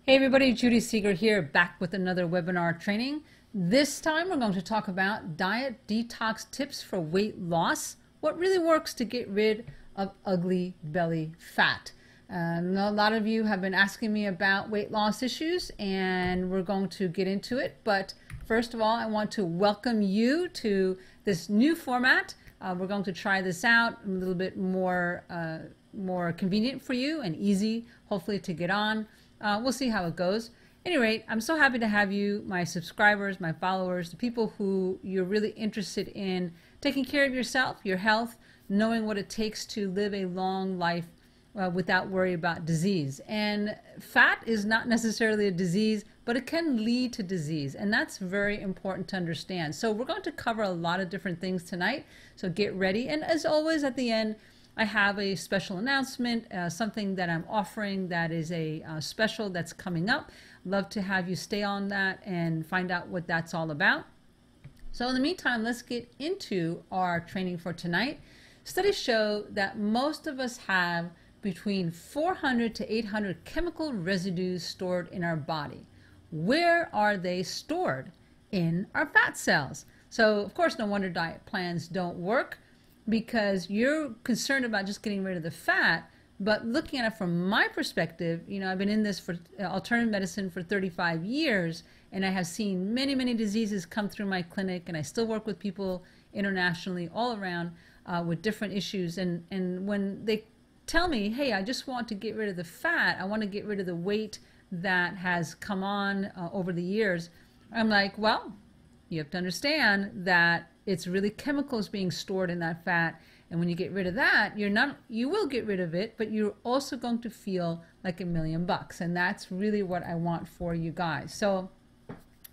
Hey everybody, Judy Seeger here, back with another webinar training. This time we're going to talk about diet detox tips for weight loss, what really works to get rid of ugly belly fat. A lot of you have been asking me about weight loss issues and we're going to get into it. But first of all, I want to welcome you to this new format. We're going to try this out a little bit more convenient for you and easy, hopefully, to get on. We'll see how it goes. At any rate, I'm so happy to have you, my subscribers, my followers, the people who you're really interested in taking care of yourself, your health, knowing what it takes to live a long life without worry about disease. And fat is not necessarily a disease, but it can lead to disease. And that's very important to understand. So we're going to cover a lot of different things tonight. So get ready. And as always, at the end, I have a special announcement, something that I'm offering that is a special that's coming up. Love to have you stay on that and find out what that's all about. So in the meantime, let's get into our training for tonight. Studies show that most of us have between 400 to 800 chemical residues stored in our body. Where are they stored? In our fat cells. So of course, no wonder diet plans don't work, because you're concerned about just getting rid of the fat. But looking at it from my perspective, you know, I've been in this for alternative medicine for 35 years, and I have seen many, many diseases come through my clinic, and I still work with people internationally all around with different issues. And when they tell me, hey, I just want to get rid of the fat, I want to get rid of the weight that has come on over the years, I'm like, well, you have to understand that it's really chemicals being stored in that fat, and when you get rid of that, you will get rid of it, but you're also going to feel like $1,000,000, and that's really what I want for you guys. So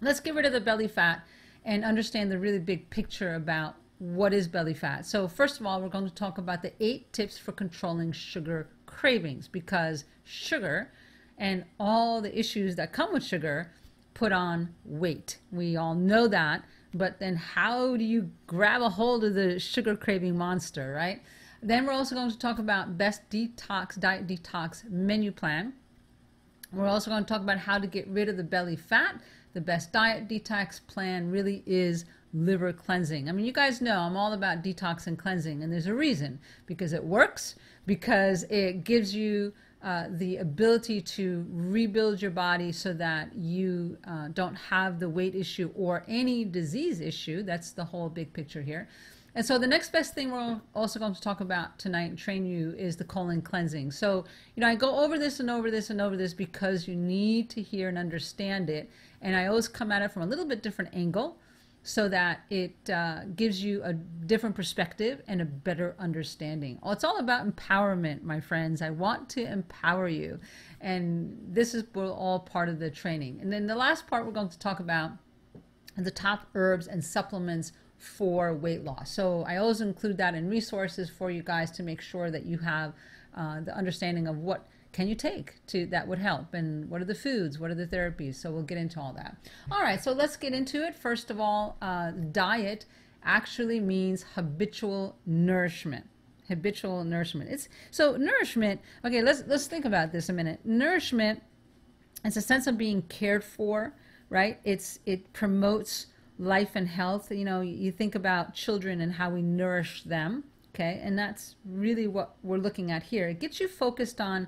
let's get rid of the belly fat and understand the really big picture about what is belly fat. So first of all, we're going to talk about the 8 tips for controlling sugar cravings, because sugar and all the issues that come with sugar put on weight. We all know that. But then how do you grab a hold of the sugar craving monster, right? Then we're also going to talk about best diet detox menu plan. We're also going to talk about how to get rid of the belly fat. The best diet detox plan really is liver cleansing. I mean, you guys know I'm all about detox and cleansing, and there's a reason, because it works, because it gives you the ability to rebuild your body so that you don't have the weight issue or any disease issue. That's the whole big picture here. And so the next best thing we're also going to talk about tonight and train you is the colon cleansing. So, you know, I go over this and over this and over this because you need to hear and understand it. And I always come at it from a little bit different angle, so that it gives you a different perspective and a better understanding. Oh, it's all about empowerment, my friends. I want to empower you. And this is all part of the training. And then the last part we're going to talk about the top herbs and supplements for weight loss. So I always include that in resources for you guys to make sure that you have the understanding of what can you take that would help, and what are the foods, what are the therapies. So we'll get into all that. All right, so let's get into it. First of all, diet actually means habitual nourishment. Habitual nourishment. So nourishment, okay, let's think about this a minute. Nourishment is a sense of being cared for, right? It promotes life and health. You know, you think about children and how we nourish them, okay? And that's really what we're looking at here. It gets you focused on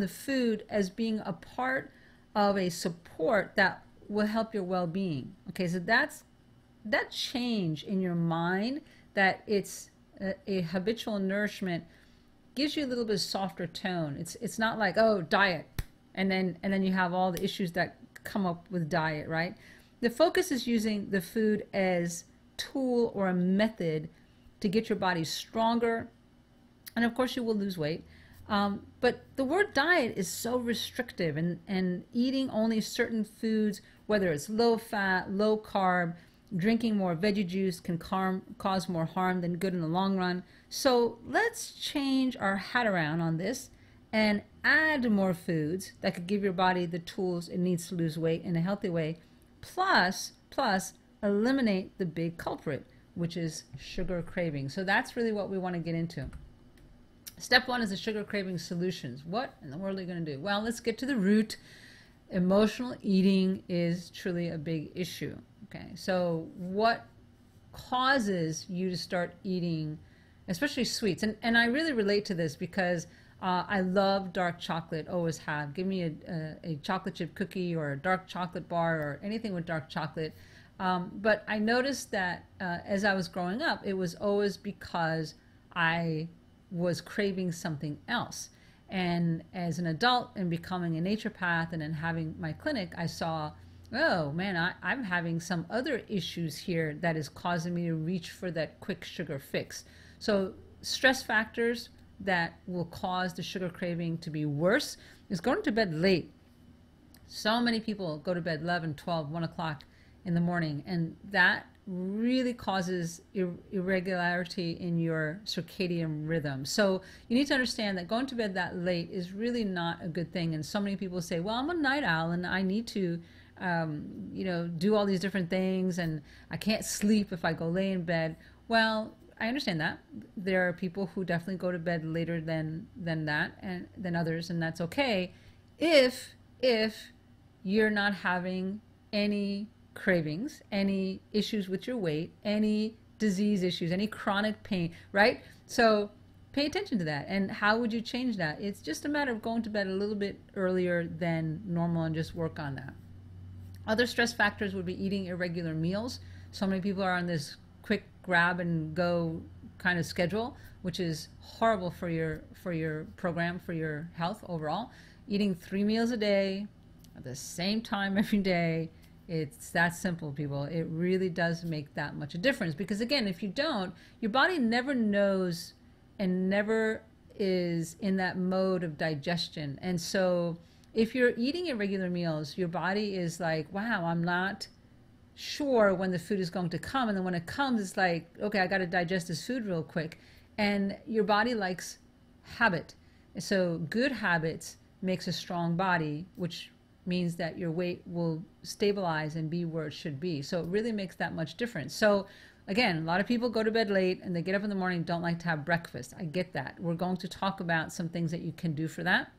the food as being a part of a support that will help your well-being. Okay, so that change in your mind, that it's a habitual nourishment, gives you a little bit softer tone. It's not like, oh, diet, and then you have all the issues that come up with diet, right? The focus is using the food as tool or a method to get your body stronger, and of course you will lose weight. But the word diet is so restrictive, and eating only certain foods, whether it's low fat, low carb, drinking more veggie juice can cause more harm than good in the long run. So let's change our hat around on this and add more foods that could give your body the tools it needs to lose weight in a healthy way, plus eliminate the big culprit, which is sugar craving. So that's really what we want to get into. Step 1 is the sugar craving solutions. What in the world are you going to do? Well, let's get to the root. Emotional eating is truly a big issue. Okay, so what causes you to start eating, especially sweets? And I really relate to this because I love dark chocolate, always have. Give me a chocolate chip cookie or a dark chocolate bar or anything with dark chocolate. But I noticed that as I was growing up, it was always because I was craving something else. And as an adult and becoming a naturopath and then having my clinic, I saw, oh man, I'm having some other issues here that is causing me to reach for that quick sugar fix. So stress factors that will cause the sugar craving to be worse is going to bed late. So many people go to bed 11, 12, 1 o'clock in the morning, and that really causes irregularity in your circadian rhythm. So you need to understand that going to bed that late is really not a good thing. And so many people say, well, I'm a night owl and I need to do all these different things and I can't sleep if I go lay in bed. Well, I understand that. There are people who definitely go to bed later than that and than others, and that's okay if you're not having any cravings, any issues with your weight, any disease issues, any chronic pain, right? So pay attention to that. And how would you change that? It's just a matter of going to bed a little bit earlier than normal and just work on that. Other stress factors would be eating irregular meals. So many people are on this quick grab and go kind of schedule, which is horrible for your program, for your health overall. Eating 3 meals a day at the same time every day, it's that simple, people. It really does make that much a difference, because again, if you don't, your body never knows and never is in that mode of digestion. And so if you're eating irregular meals, your body is like, wow, I'm not sure when the food is going to come. And then when it comes, it's like, okay, I got to digest this food real quick. And your body likes habit. So good habits makes a strong body, which means that your weight will stabilize and be where it should be. So it really makes that much difference. So again, a lot of people go to bed late and they get up in the morning, don't like to have breakfast. I get that. We're going to talk about some things that you can do for that.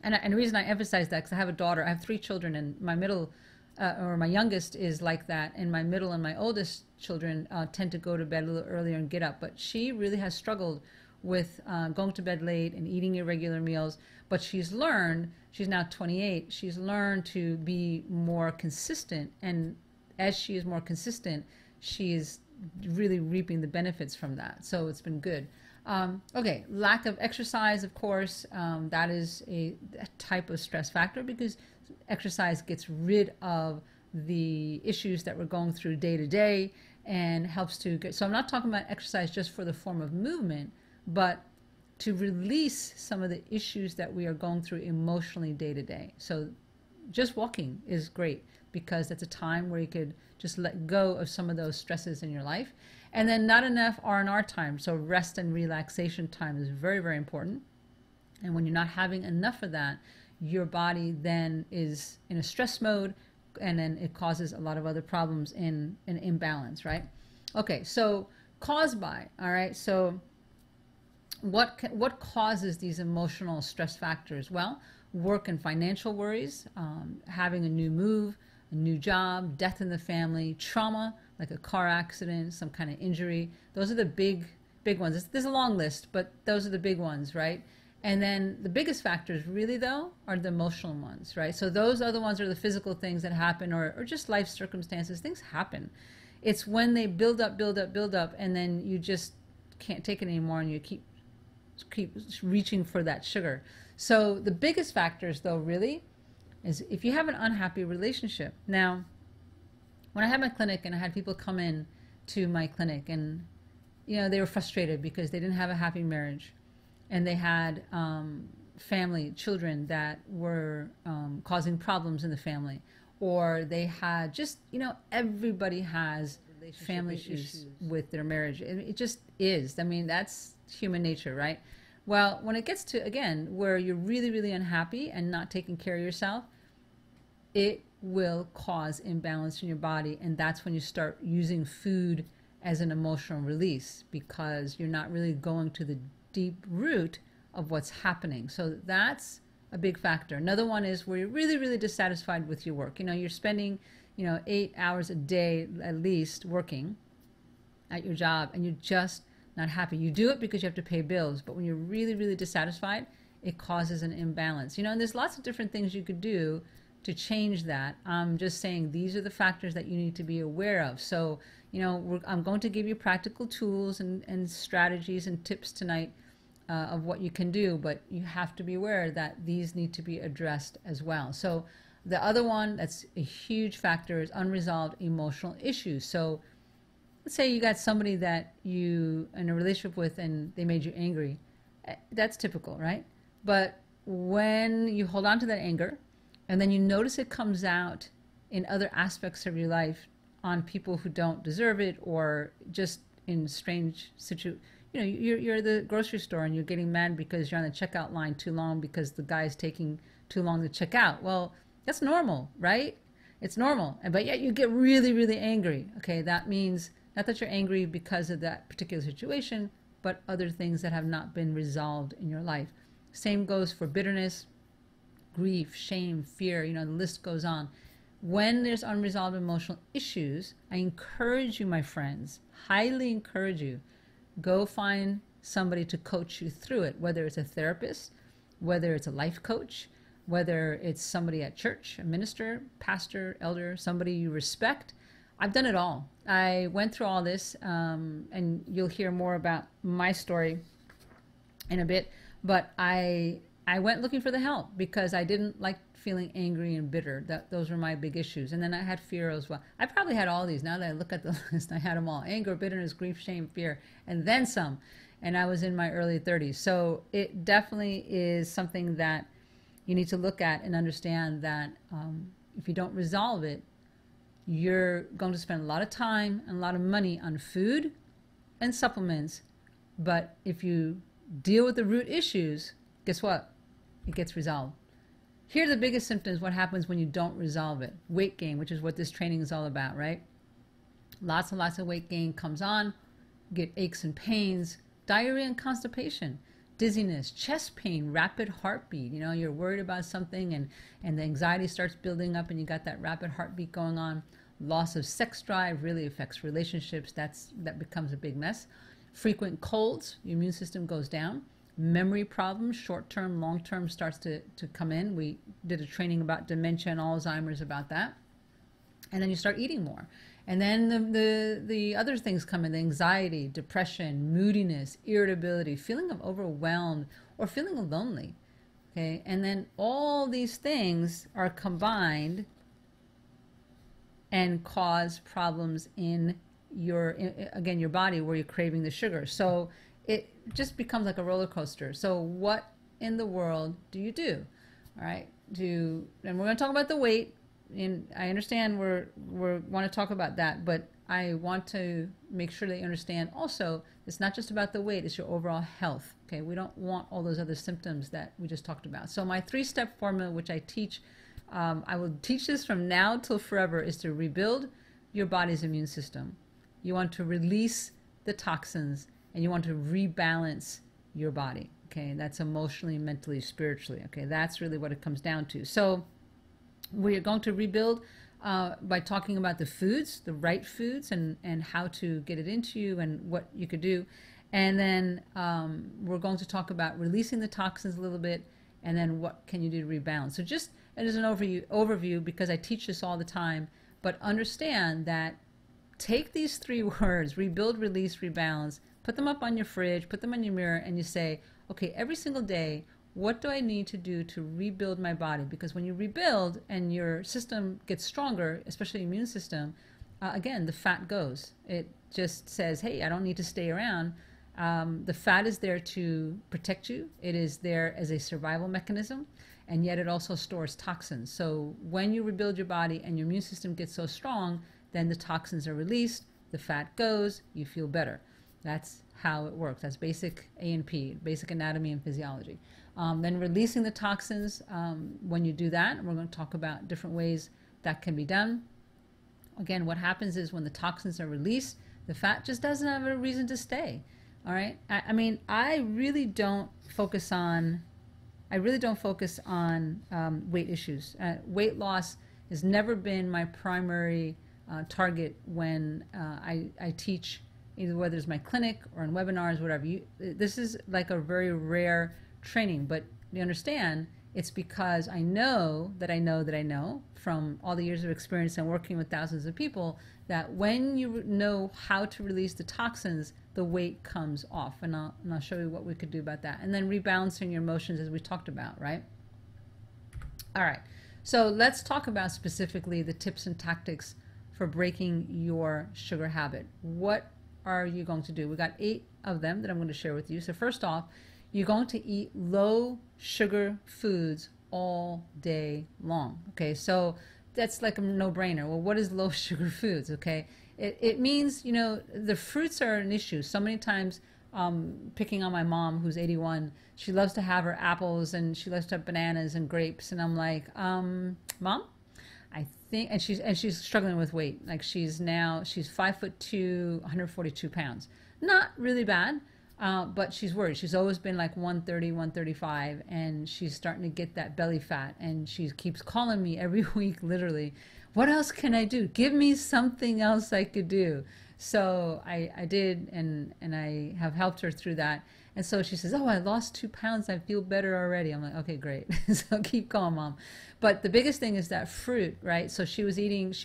And the reason I emphasize that, because I have a daughter, I have 3 children, and my middle, or my youngest is like that, and my middle and my oldest children tend to go to bed a little earlier and get up. But she really has struggled with going to bed late and eating irregular meals. But she's learned, she's now 28, she's learned to be more consistent. And as she is more consistent, she is really reaping the benefits from that. So it's been good. Okay, lack of exercise, of course, that is a type of stress factor, because exercise gets rid of the issues that we're going through day to day and helps to get, so I'm not talking about exercise just for the form of movement, but to release some of the issues that we are going through emotionally day to day. So just walking is great, because that's a time where you could just let go of some of those stresses in your life. And then not enough R&R time, so rest and relaxation time is very, very important. And when you're not having enough of that, your body then is in a stress mode, and then it causes a lot of other problems in an imbalance, right? Okay, so caused by, all right, so what causes these emotional stress factors? Well, work and financial worries, having a new move, a new job, death in the family, trauma, like a car accident, some kind of injury. Those are the big ones. There's a long list, but those are the big ones, right? And then the biggest factors really, though, are the emotional ones, right? So those other ones are the physical things that happen, or just life circumstances. Things happen. It's when they build up, and then you just can't take it anymore, and you keep reaching for that sugar. So the biggest factors, though, really, is if you have an unhappy relationship. Now, when I had my clinic and I had people come in to my clinic, and they were frustrated because they didn't have a happy marriage, and they had family, children that were causing problems in the family, or they had just, everybody has family issues with their marriage. It just is. I mean, that's human nature, right? Well, when it gets to, again, where you're really, really unhappy and not taking care of yourself, it will cause imbalance in your body. And that's when you start using food as an emotional release, because you're not really going to the deep root of what's happening. So that's a big factor. Another one is where you're really, really dissatisfied with your work. You're spending, 8 hours a day at least working at your job, and you're just not happy. You do it because you have to pay bills, but when you're really, really dissatisfied, it causes an imbalance. And there's lots of different things you could do to change that. I'm just saying these are the factors that you need to be aware of. So, I'm going to give you practical tools and strategies and tips tonight of what you can do, but you have to be aware that these need to be addressed as well. So the other one that's a huge factor is unresolved emotional issues. So let's say you got somebody that you in a relationship with and they made you angry. That's typical, right? But when you hold on to that anger and then you notice it comes out in other aspects of your life on people who don't deserve it, or just in strange situations. You're at the grocery store and you're getting mad because you're on the checkout line too long because the guy's taking too long to check out. Well, that's normal, right? It's normal. But yet you get really, really angry. Okay, that means not that you're angry because of that particular situation, but other things that have not been resolved in your life. Same goes for bitterness, grief, shame, fear, the list goes on. When there's unresolved emotional issues, I encourage you, my friends, highly encourage you, go find somebody to coach you through it, whether it's a therapist, whether it's a life coach, whether it's somebody at church, a minister, pastor, elder, somebody you respect. I've done it all. I went through all this, and you'll hear more about my story in a bit, but I went looking for the help because I didn't like feeling angry and bitter. Those were my big issues. And then I had fear as well. I probably had all these. Now that I look at the list, I had them all. Anger, bitterness, grief, shame, fear, and then some. And I was in my early 30s. So it definitely is something that you need to look at and understand that if you don't resolve it, you're going to spend a lot of time and a lot of money on food and supplements. But if you deal with the root issues, guess what? It gets resolved. Here are the biggest symptoms, what happens when you don't resolve it. Weight gain, which is what this training is all about, right? Lots and lots of weight gain comes on, get aches and pains, diarrhea and constipation, dizziness, chest pain, rapid heartbeat. You're worried about something and the anxiety starts building up and you got that rapid heartbeat going on. Loss of sex drive really affects relationships. That becomes a big mess. Frequent colds, your immune system goes down. Memory problems, short-term, long-term, starts to come in. We did a training about dementia and Alzheimer's about that. And then you start eating more. And then the other things come in, the anxiety, depression, moodiness, irritability, feeling of overwhelmed, or feeling lonely. Okay, and then all these things are combined and cause problems in your body where you're craving the sugar. So it just becomes like a roller coaster. So what in the world do you do? All right, and we're going to talk about the weight. And I understand we want to talk about that, but I want to make sure that you understand also it's not just about the weight, it's your overall health. Okay, we don't want all those other symptoms that we just talked about. So my 3-step formula, which I teach, I will teach this from now till forever, is to rebuild your body's immune system. You want to release the toxins, and you want to rebalance your body. Okay, that's emotionally, mentally, spiritually. Okay, that's really what it comes down to. So we're going to rebuild by talking about the foods, the right foods, and how to get it into you and what you could do. And then we're going to talk about releasing the toxins a little bit, and then what can you do to rebalance. So just as an overview, because I teach this all the time, but understand that take these 3 words, rebuild, release, rebalance, put them up on your fridge, put them on your mirror, and you say, okay, every single day, what do I need to do to rebuild my body? Because when you rebuild and your system gets stronger, especially immune system, again, the fat goes. It just says, hey, I don't need to stay around. The fat is there to protect you. It is there as a survival mechanism, and yet it also stores toxins. So when you rebuild your body and your immune system gets so strong, then the toxins are released, the fat goes, you feel better. That's how it works. That's basic A&P, basic anatomy and physiology. Then releasing the toxins, when you do that, and we're going to talk about different ways that can be done. Again, what happens is when the toxins are released, the fat just doesn't have a reason to stay. All right. I mean, I really don't focus on I really don't focus on weight issues. Weight loss has never been my primary target when I teach, either whether it's my clinic or in webinars, whatever. This is like a very rare training, but you understand it's because I know that I know that I know from all the years of experience and working with thousands of people that when you know how to release the toxins, the weight comes off. And I'll show you what we could do about that. And then rebalancing your emotions, as we talked about, right? All right. So let's talk about specifically the tips and tactics for breaking your sugar habit. What are you going to do? We got 8 of them that I'm going to share with you. So first off, you're going to eat low sugar foods all day long. Okay, so that's like a no-brainer. Well, what is low sugar foods? Okay, it means, you know, the fruits are an issue. So many times, picking on my mom who's 81, she loves to have her apples and she loves to have bananas and grapes, and I'm like, Mom, I think, and she's struggling with weight. Like she's 5'2", 142 pounds. Not really bad. But she's worried. She's always been like 130, 135, and she's starting to get that belly fat. And she keeps calling me every week, literally, what else can I do? Give me something else I could do. So I did, and I have helped her through that. And so she says, oh, I lost 2 pounds. I feel better already. I'm like, okay, great. So keep going, Mom. But the biggest thing is that fruit, right? So she was eating,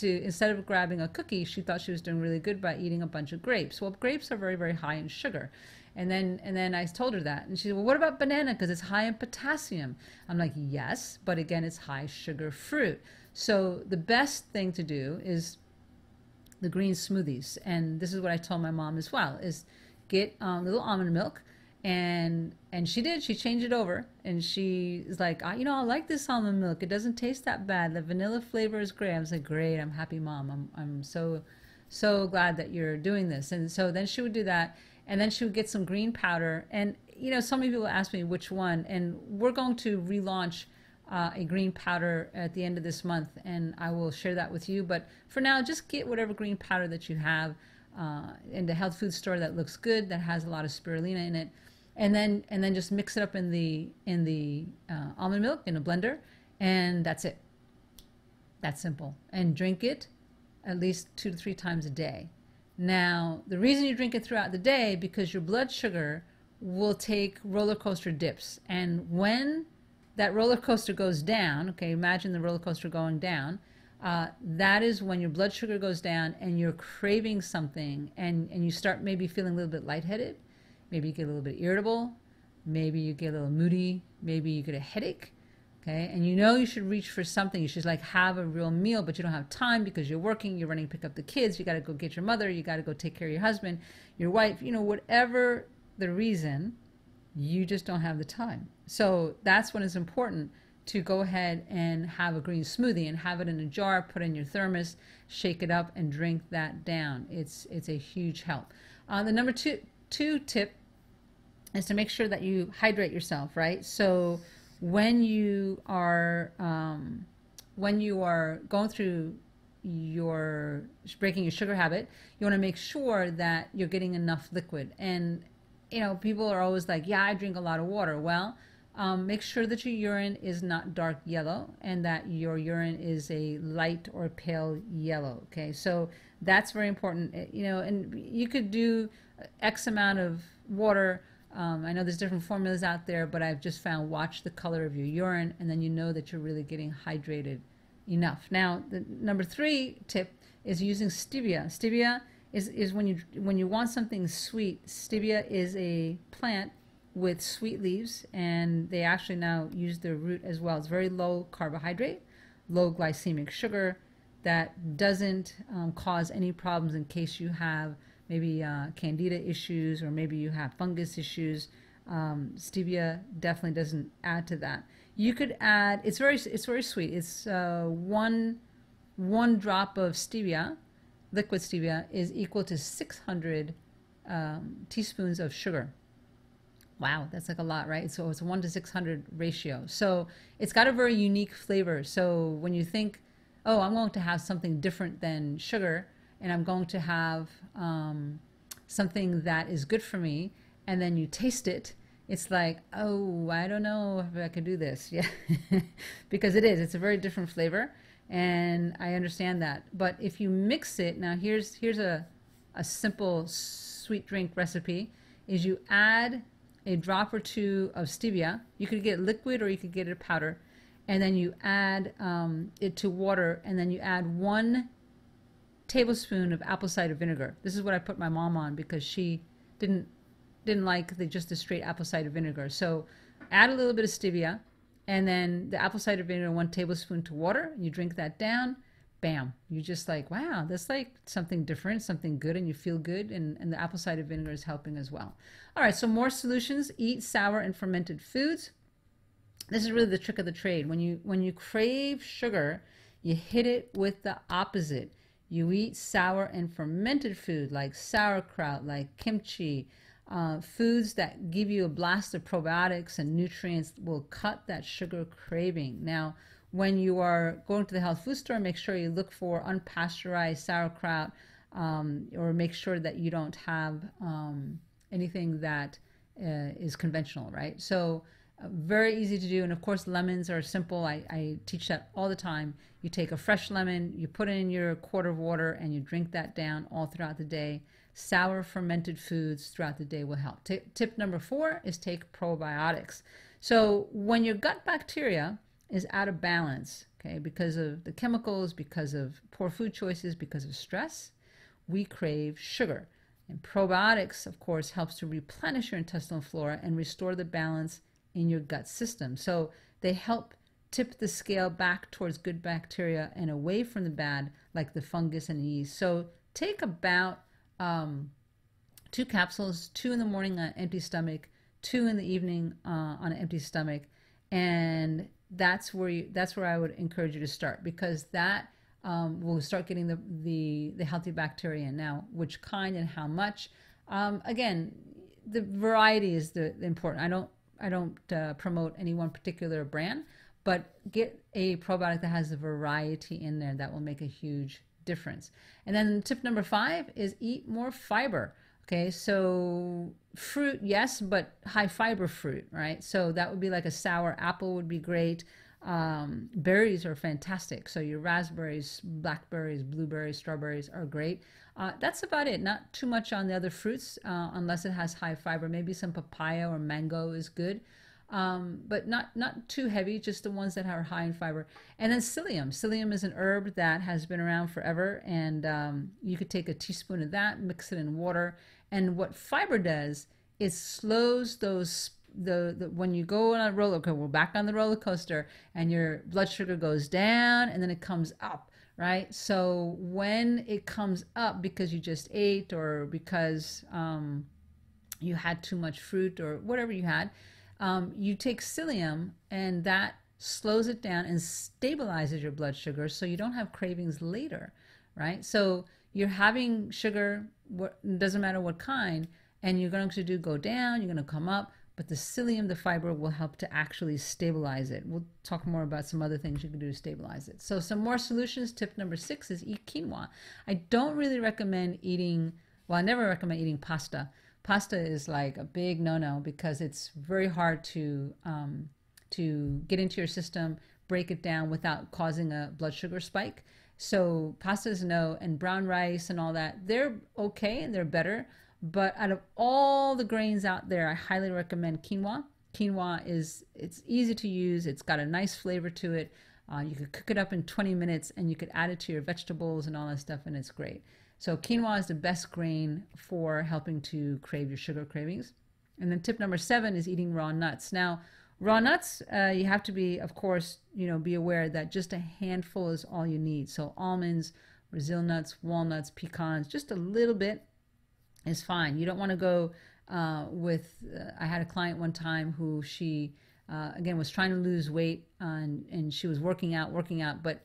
instead of grabbing a cookie, she thought she was doing really good by eating a bunch of grapes. Well, grapes are very, very high in sugar. And then I told her that. And she said, well, what about banana? Because it's high in potassium. I'm like, yes, but again, it's high sugar fruit. So the best thing to do is the green smoothies. And this is what I told my mom as well, is get little almond milk. And she did. She changed it over, and she's like, I like this almond milk. It doesn't taste that bad. The vanilla flavor is great. I was like, great. I'm happy, Mom. I'm so glad that you're doing this. And so then she would do that, and then she would get some green powder. And some people ask me which one, and we're going to relaunch a green powder at the end of this month, and I will share that with you. But for now, just get whatever green powder that you have in the health food store that looks good, that has a lot of spirulina in it. And then just mix it up in the almond milk in a blender, and that's it. That's simple. And drink it at least 2 to 3 times a day. Now, the reason you drink it throughout the day, because your blood sugar will take roller coaster dips, and when that roller coaster goes down, okay, imagine the roller coaster going down. That is when your blood sugar goes down and you're craving something, and you start maybe feeling a little bit lightheaded. Maybe you get a little bit irritable. Maybe you get a little moody. Maybe you get a headache. Okay, and you should reach for something. You should like have a real meal, but you don't have time because you're working, you're running to pick up the kids, you got to go get your mother, you got to go take care of your husband, your wife, whatever the reason, you just don't have the time. So that's when it's important to go ahead and have a green smoothie and have it in a jar, put it in your thermos, shake it up, and drink that down. It's a huge help. The number two tip is to make sure that you hydrate yourself, right? So when you are going through your breaking your sugar habit, you want to make sure that you're getting enough liquid. And people are always like, yeah, I drink a lot of water. Well, make sure that your urine is not dark yellow and that your urine is a light or pale yellow. Okay, so that's very important. And you could do X amount of water. I know there's different formulas out there, but I've just found watch the color of your urine, and then you know that you're really getting hydrated enough. Now, the number 3 tip is using stevia. Stevia is when you want something sweet. Stevia is a plant with sweet leaves, and they actually now use the root as well. It's very low carbohydrate, low glycemic sugar, that doesn't cause any problems in case you have maybe candida issues, or maybe you have fungus issues. Stevia definitely doesn't add to that. You could add, it's very sweet. It's one drop of stevia, liquid stevia, is equal to 600 teaspoons of sugar. Wow, that's like a lot, right? So it's a 1 to 600 ratio. So it's got a very unique flavor. So when you think, oh, I'm going to have something different than sugar, and I'm going to have something that is good for me, and then you taste it, it's like, oh, I don't know if I could do this. Yeah, because it's a very different flavor, and I understand that. But if you mix it, now here's a simple sweet drink recipe, is you add a drop or two of stevia. You could get liquid or you could get it powder, and then you add it to water, and then you add 1 tablespoon of apple cider vinegar. This is what I put my mom on because she didn't like just the straight apple cider vinegar. So add a little bit of stevia, and then the apple cider vinegar, 1 tablespoon to water. You drink that down. Bam! You just like, wow, that's like something different, something good, and you feel good. And the apple cider vinegar is helping as well. All right, so more solutions: eat sour and fermented foods. This is really the trick of the trade. When you crave sugar, you hit it with the opposite. You eat sour and fermented food like sauerkraut, like kimchi. Foods that give you a blast of probiotics and nutrients will cut that sugar craving. Now, when you are going to the health food store, make sure you look for unpasteurized sauerkraut, or make sure that you don't have anything that is conventional, right? So very easy to do. And of course, lemons are simple. I teach that all the time. You take a fresh lemon, you put it in your quart of water, and you drink that down all throughout the day. Sour fermented foods throughout the day will help. Tip number 4 is take probiotics. So when your gut bacteria is out of balance, okay, because of the chemicals, because of poor food choices, because of stress, we crave sugar. And probiotics, of course, helps to replenish your intestinal flora and restore the balance in your gut system. So they help tip the scale back towards good bacteria and away from the bad, like the fungus and the yeast. So take about 2 capsules, 2 in the morning on an empty stomach, 2 in the evening on an empty stomach, and that's where I would encourage you to start, because that will start getting the healthy bacteria in. Now, which kind and how much? Again, the variety is the important. I don't promote any one particular brand, but get a probiotic that has a variety in there. That will make a huge difference. And then tip number 5 is eat more fiber. Okay, so fruit, yes, but high fiber fruit, right? So that would be like a sour apple would be great. Berries are fantastic. So your raspberries, blackberries, blueberries, strawberries are great. That's about it. Not too much on the other fruits unless it has high fiber. Maybe some papaya or mango is good. But not too heavy, just the ones that are high in fiber. And then psyllium. Psyllium is an herb that has been around forever, and you could take a teaspoon of that, mix it in water. And what fiber does is slows those when you go on a roller coaster, we're back on the roller coaster, and your blood sugar goes down and then it comes up, right? So when it comes up because you just ate, or because you had too much fruit or whatever you had, you take psyllium, and that slows it down and stabilizes your blood sugar so you don't have cravings later, right? So you're having sugar, doesn't matter what kind, and you're going to go down, you're going to come up, but the psyllium, the fiber, will help to actually stabilize it. We'll talk more about some other things you can do to stabilize it. So some more solutions. Tip number 6 is eat quinoa. I don't really recommend eating, well, I never recommend eating pasta. Pasta is like a big no-no because it's very hard to get into your system, break it down without causing a blood sugar spike. So pasta is no, and brown rice and all that, they're okay and they're better. But out of all the grains out there, I highly recommend quinoa. Quinoa it's easy to use. It's got a nice flavor to it. You could cook it up in 20 minutes, and you could add it to your vegetables and all that stuff, and it's great. So quinoa is the best grain for helping to crave your sugar cravings. And then tip number 7 is eating raw nuts. Now, raw nuts, you have to be, of course, be aware that just a handful is all you need. So almonds, Brazil nuts, walnuts, pecans, just a little bit is fine. You don't want to go I had a client one time who she, again, was trying to lose weight, and she was working out, but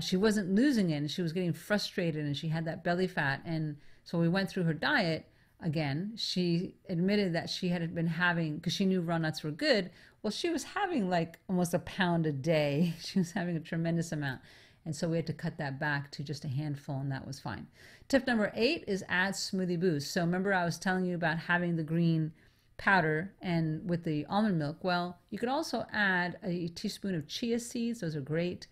she wasn't losing it, and she was getting frustrated, and she had that belly fat. And so we went through her diet. Again, she admitted that she had been having, because she knew raw nuts were good, well, she was having like almost a pound a day. She was having a tremendous amount. And so we had to cut that back to just a handful, and that was fine. Tip number 8 is add smoothie boost. So remember I was telling you about having the green powder and with the almond milk, well, you could also add a teaspoon of chia seeds. Those are great.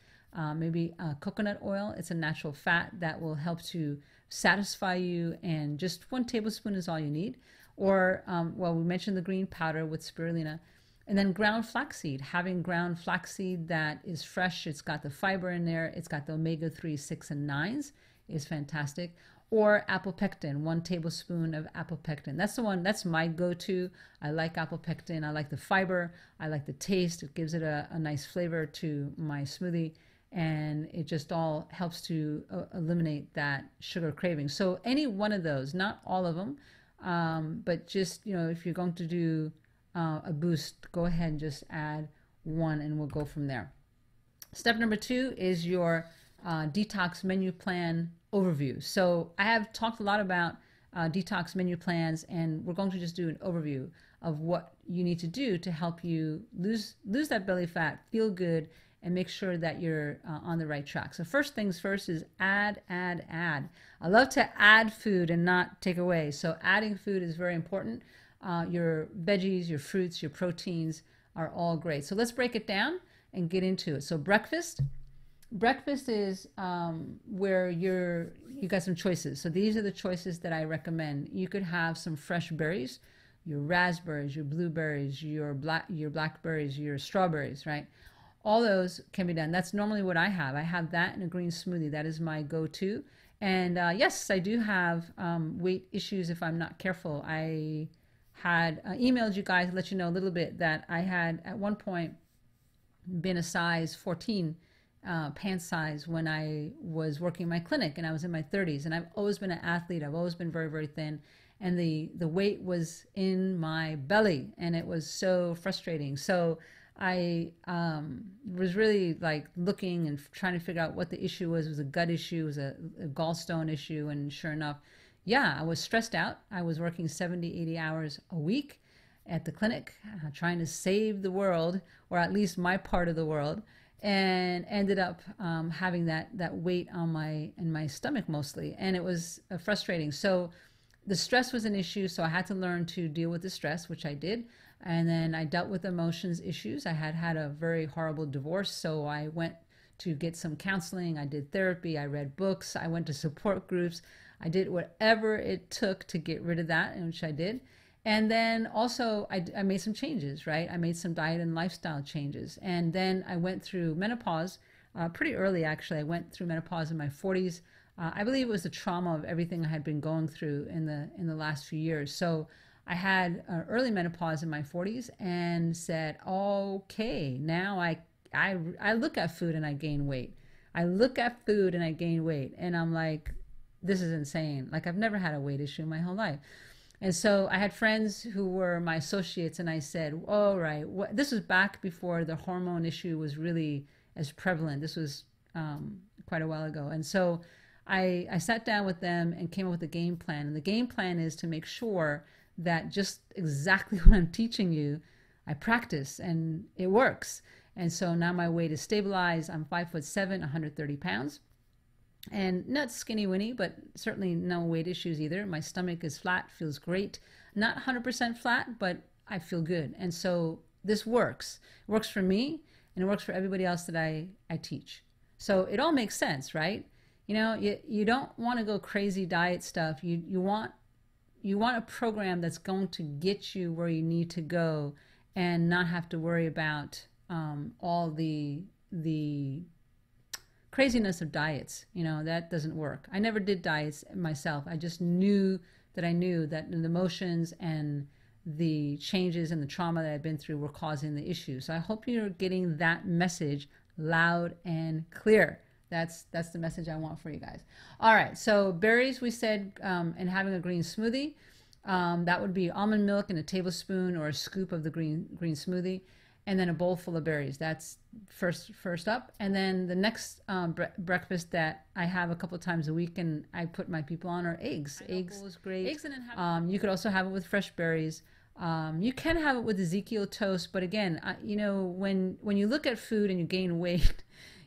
Maybe coconut oil. It's a natural fat that will help to satisfy you, and just 1 tablespoon is all you need. Or, well, we mentioned the green powder with spirulina. And then ground flaxseed. Having ground flaxseed that is fresh, it's got the fiber in there, it's got the omega-3, 6, and 9s, is fantastic. Or apple pectin, 1 tablespoon of apple pectin. That's the one, that's my go-to. I like apple pectin. I like the fiber. I like the taste. It gives it a nice flavor to my smoothie. And it just all helps to eliminate that sugar craving. So any one of those, not all of them, but just, if you're going to do a boost, go ahead and just add one and we'll go from there. Step number 2 is your detox menu plan overview. So I have talked a lot about detox menu plans, and we're going to just do an overview of what you need to do to help you lose that belly fat, feel good, and make sure that you're on the right track. So first things first is add. I love to add food and not take away. So adding food is very important. Your veggies, your fruits, your proteins are all great. So let's break it down and get into it. So breakfast is where you got some choices. So these are the choices that I recommend. You could have some fresh berries, your raspberries, your blueberries, your blackberries, your strawberries, right? All those can be done. That's normally what I have. I have that in a green smoothie. That is my go-to. And yes, I do have weight issues if I'm not careful. I had emailed you guys to let you know a little bit that I had at one point been a size 14 pant size when I was working my clinic, and I was in my 30s, and I've always been an athlete. I've always been very, very thin, and the weight was in my belly, and it was so frustrating. So I was really like looking and trying to figure out what the issue was. It was a gut issue, it was a gallstone issue, and sure enough, yeah, I was stressed out. I was working 70, 80 hours a week at the clinic, trying to save the world, or at least my part of the world, and ended up having that weight on my stomach mostly, and it was frustrating. So the stress was an issue, so I had to learn to deal with the stress, which I did. And then I dealt with emotions issues. I had a very horrible divorce, so I went to get some counseling. I did therapy. I read books. I went to support groups. I did whatever it took to get rid of that, which I did. And then also I made some changes, right? I made some diet and lifestyle changes. And then I went through menopause pretty early, actually. I went through menopause in my 40s. I believe it was the trauma of everything I had been going through in the last few years. So I had early menopause in my 40s and said, okay, now I look at food and I gain weight. I look at food and I gain weight. And I'm like, this is insane. Like, I've never had a weight issue in my whole life. And so I had friends who were my associates, and I said, all right, this was back before the hormone issue was really as prevalent. This was quite a while ago. And so I sat down with them and came up with a game plan. And the game plan is to make sure that just exactly what I'm teaching you, I practice and it works. And so now my weight is stabilized. I'm 5'7", 130 pounds. And not skinny winny, but certainly no weight issues either. My stomach is flat, feels great. Not 100% flat, but I feel good. And so this works. It works for me, and it works for everybody else that I teach. So it all makes sense, right? You don't want to go crazy diet stuff. You want a program that's going to get you where you need to go and not have to worry about all the craziness of diets. That doesn't work. I never did diets myself. I just knew that the emotions and the changes and the trauma that I've been through were causing the issue. So I hope you're getting that message loud and clear. That's the message I want for you guys. All right, so berries, we said, and having a green smoothie. That would be almond milk and a tablespoon or a scoop of the green smoothie, and then a bowl full of berries. That's first up. And then the next breakfast that I have a couple of times a week and I put my people on are eggs. Eggs is great. Eggs, and then you could also have it with fresh berries. You can have it with Ezekiel toast, but again, when you look at food and you gain weight,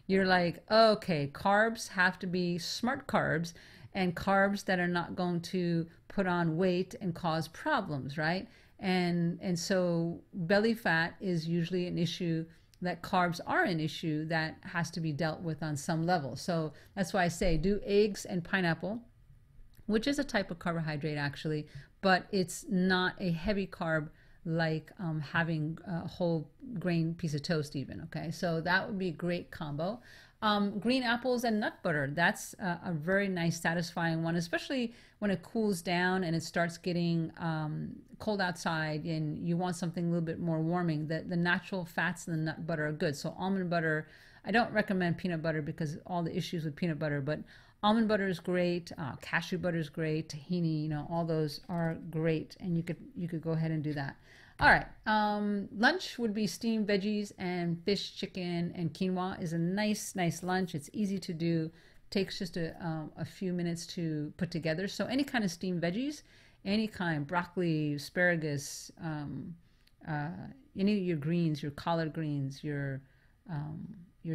you're like, okay, carbs have to be smart carbs, and carbs that are not going to put on weight and cause problems, right? And so belly fat is usually an issue, that carbs are an issue that has to be dealt with on some level. So that's why I say do eggs and pineapple, which is a type of carbohydrate actually, but it's not a heavy carb like having a whole grain piece of toast even, okay? So that would be a great combo. Green apples and nut butter, that's a very nice satisfying one, especially when it cools down and it starts getting cold outside and you want something a little bit more warming. The natural fats in the nut butter are good. So almond butter, I don't recommend peanut butter because all the issues with peanut butter, but almond butter is great, cashew butter is great, tahini, you know, all those are great, and you could go ahead and do that. All right, lunch would be steamed veggies and fish, chicken, and quinoa is a nice lunch. It's easy to do, takes just a few minutes to put together. So any kind of steamed veggies, any kind, broccoli, asparagus, any of your greens, your collard greens, your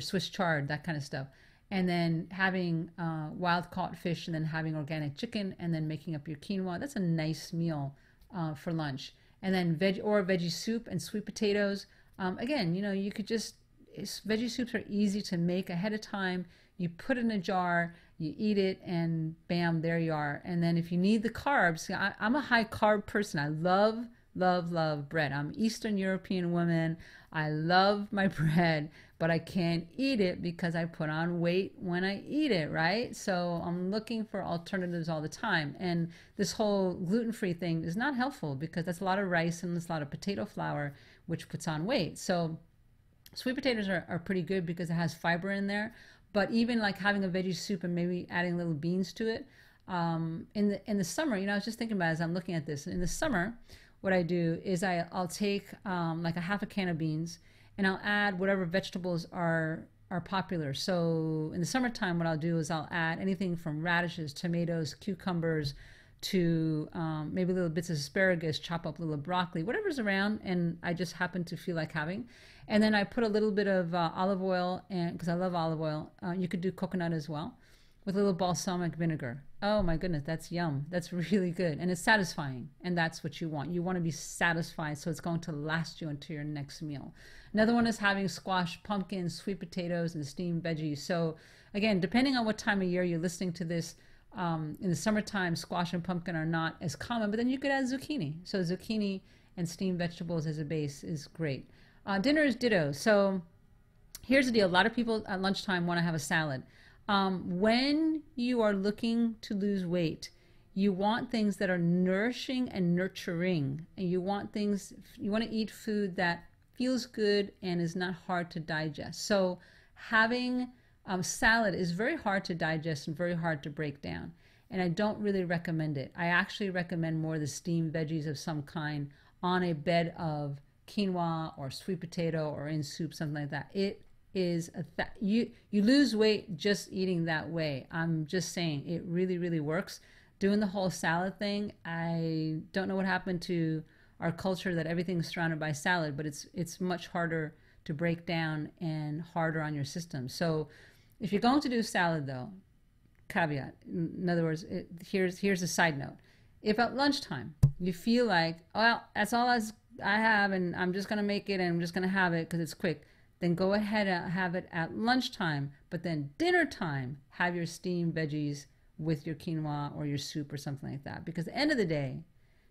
Swiss chard, that kind of stuff. And then having wild caught fish, and then having organic chicken, and then making up your quinoa. That's a nice meal for lunch. And then veggie soup and sweet potatoes. Again, you know, you could just, veggie soups are easy to make ahead of time. You put it in a jar, you eat it, and bam, there you are. And then if you need the carbs, I'm a high carb person. I love bread. I'm Eastern European woman. I love my bread, but I can't eat it because I put on weight when I eat it, right? So I'm looking for alternatives all the time. And this whole gluten-free thing is not helpful because that's a lot of rice and it's a lot of potato flour, which puts on weight. So sweet potatoes are pretty good because it has fiber in there. But even like having a veggie soup and maybe adding little beans to it, in the summer, you know, I was just thinking about it as I'm looking at this. In the summer, what I do is I'll take like a half a can of beans and I'll add whatever vegetables are popular. So in the summertime, what I'll do is I'll add anything from radishes, tomatoes, cucumbers, to maybe little bits of asparagus, chop up a little broccoli, whatever's around, and I just happen to feel like having. And then I put a little bit of olive oil, and because I love olive oil, you could do coconut as well, with a little balsamic vinegar. Oh my goodness, that's yum. That's really good. And it's satisfying. And that's what you want. You want to be satisfied, so it's going to last you until your next meal. Another one is having squash, pumpkin, sweet potatoes, and steamed veggies. So again, depending on what time of year you're listening to this, in the summertime, squash and pumpkin are not as common, but then you could add zucchini. So zucchini and steamed vegetables as a base is great. Dinner is ditto. So here's the deal. A lot of people at lunchtime want to have a salad. When you are looking to lose weight, you want things that are nourishing and nurturing, and you want to eat food that feels good and is not hard to digest. So having salad is very hard to digest and very hard to break down, and I don't really recommend it. I actually recommend more the steamed veggies of some kind on a bed of quinoa or sweet potato or in soup, something like that. It is you lose weight just eating that way. I'm just saying, it really works. Doing the whole salad thing, I don't know what happened to our culture that everything's surrounded by salad, but it's much harder to break down and harder on your system. So if you're going to do salad, though, caveat, in other words, here's a side note. If at lunchtime you feel like, well, that's all I have and I'm just going to make it and I'm just going to have it because it's quick, then go ahead and have it at lunchtime. But then dinner time, have your steamed veggies with your quinoa or your soup or something like that. Because at the end of the day,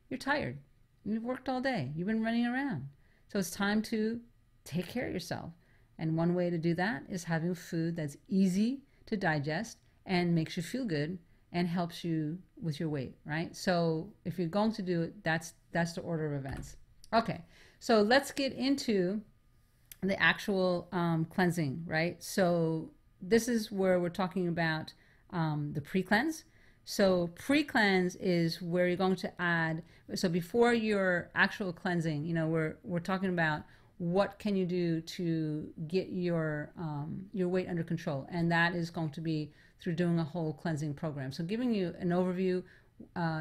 you're tired. You've worked all day. You've been running around. So it's time to take care of yourself. And one way to do that is having food that's easy to digest and makes you feel good and helps you with your weight, right? So if you're going to do it, that's the order of events. Okay, so let's get into the actual cleansing, right? So this is where we're talking about the pre-cleanse. So pre-cleanse is where you're going to add, so before your actual cleansing, you know, we're talking about what can you do to get your weight under control, and that is going to be through doing a whole cleansing program. So giving you an overview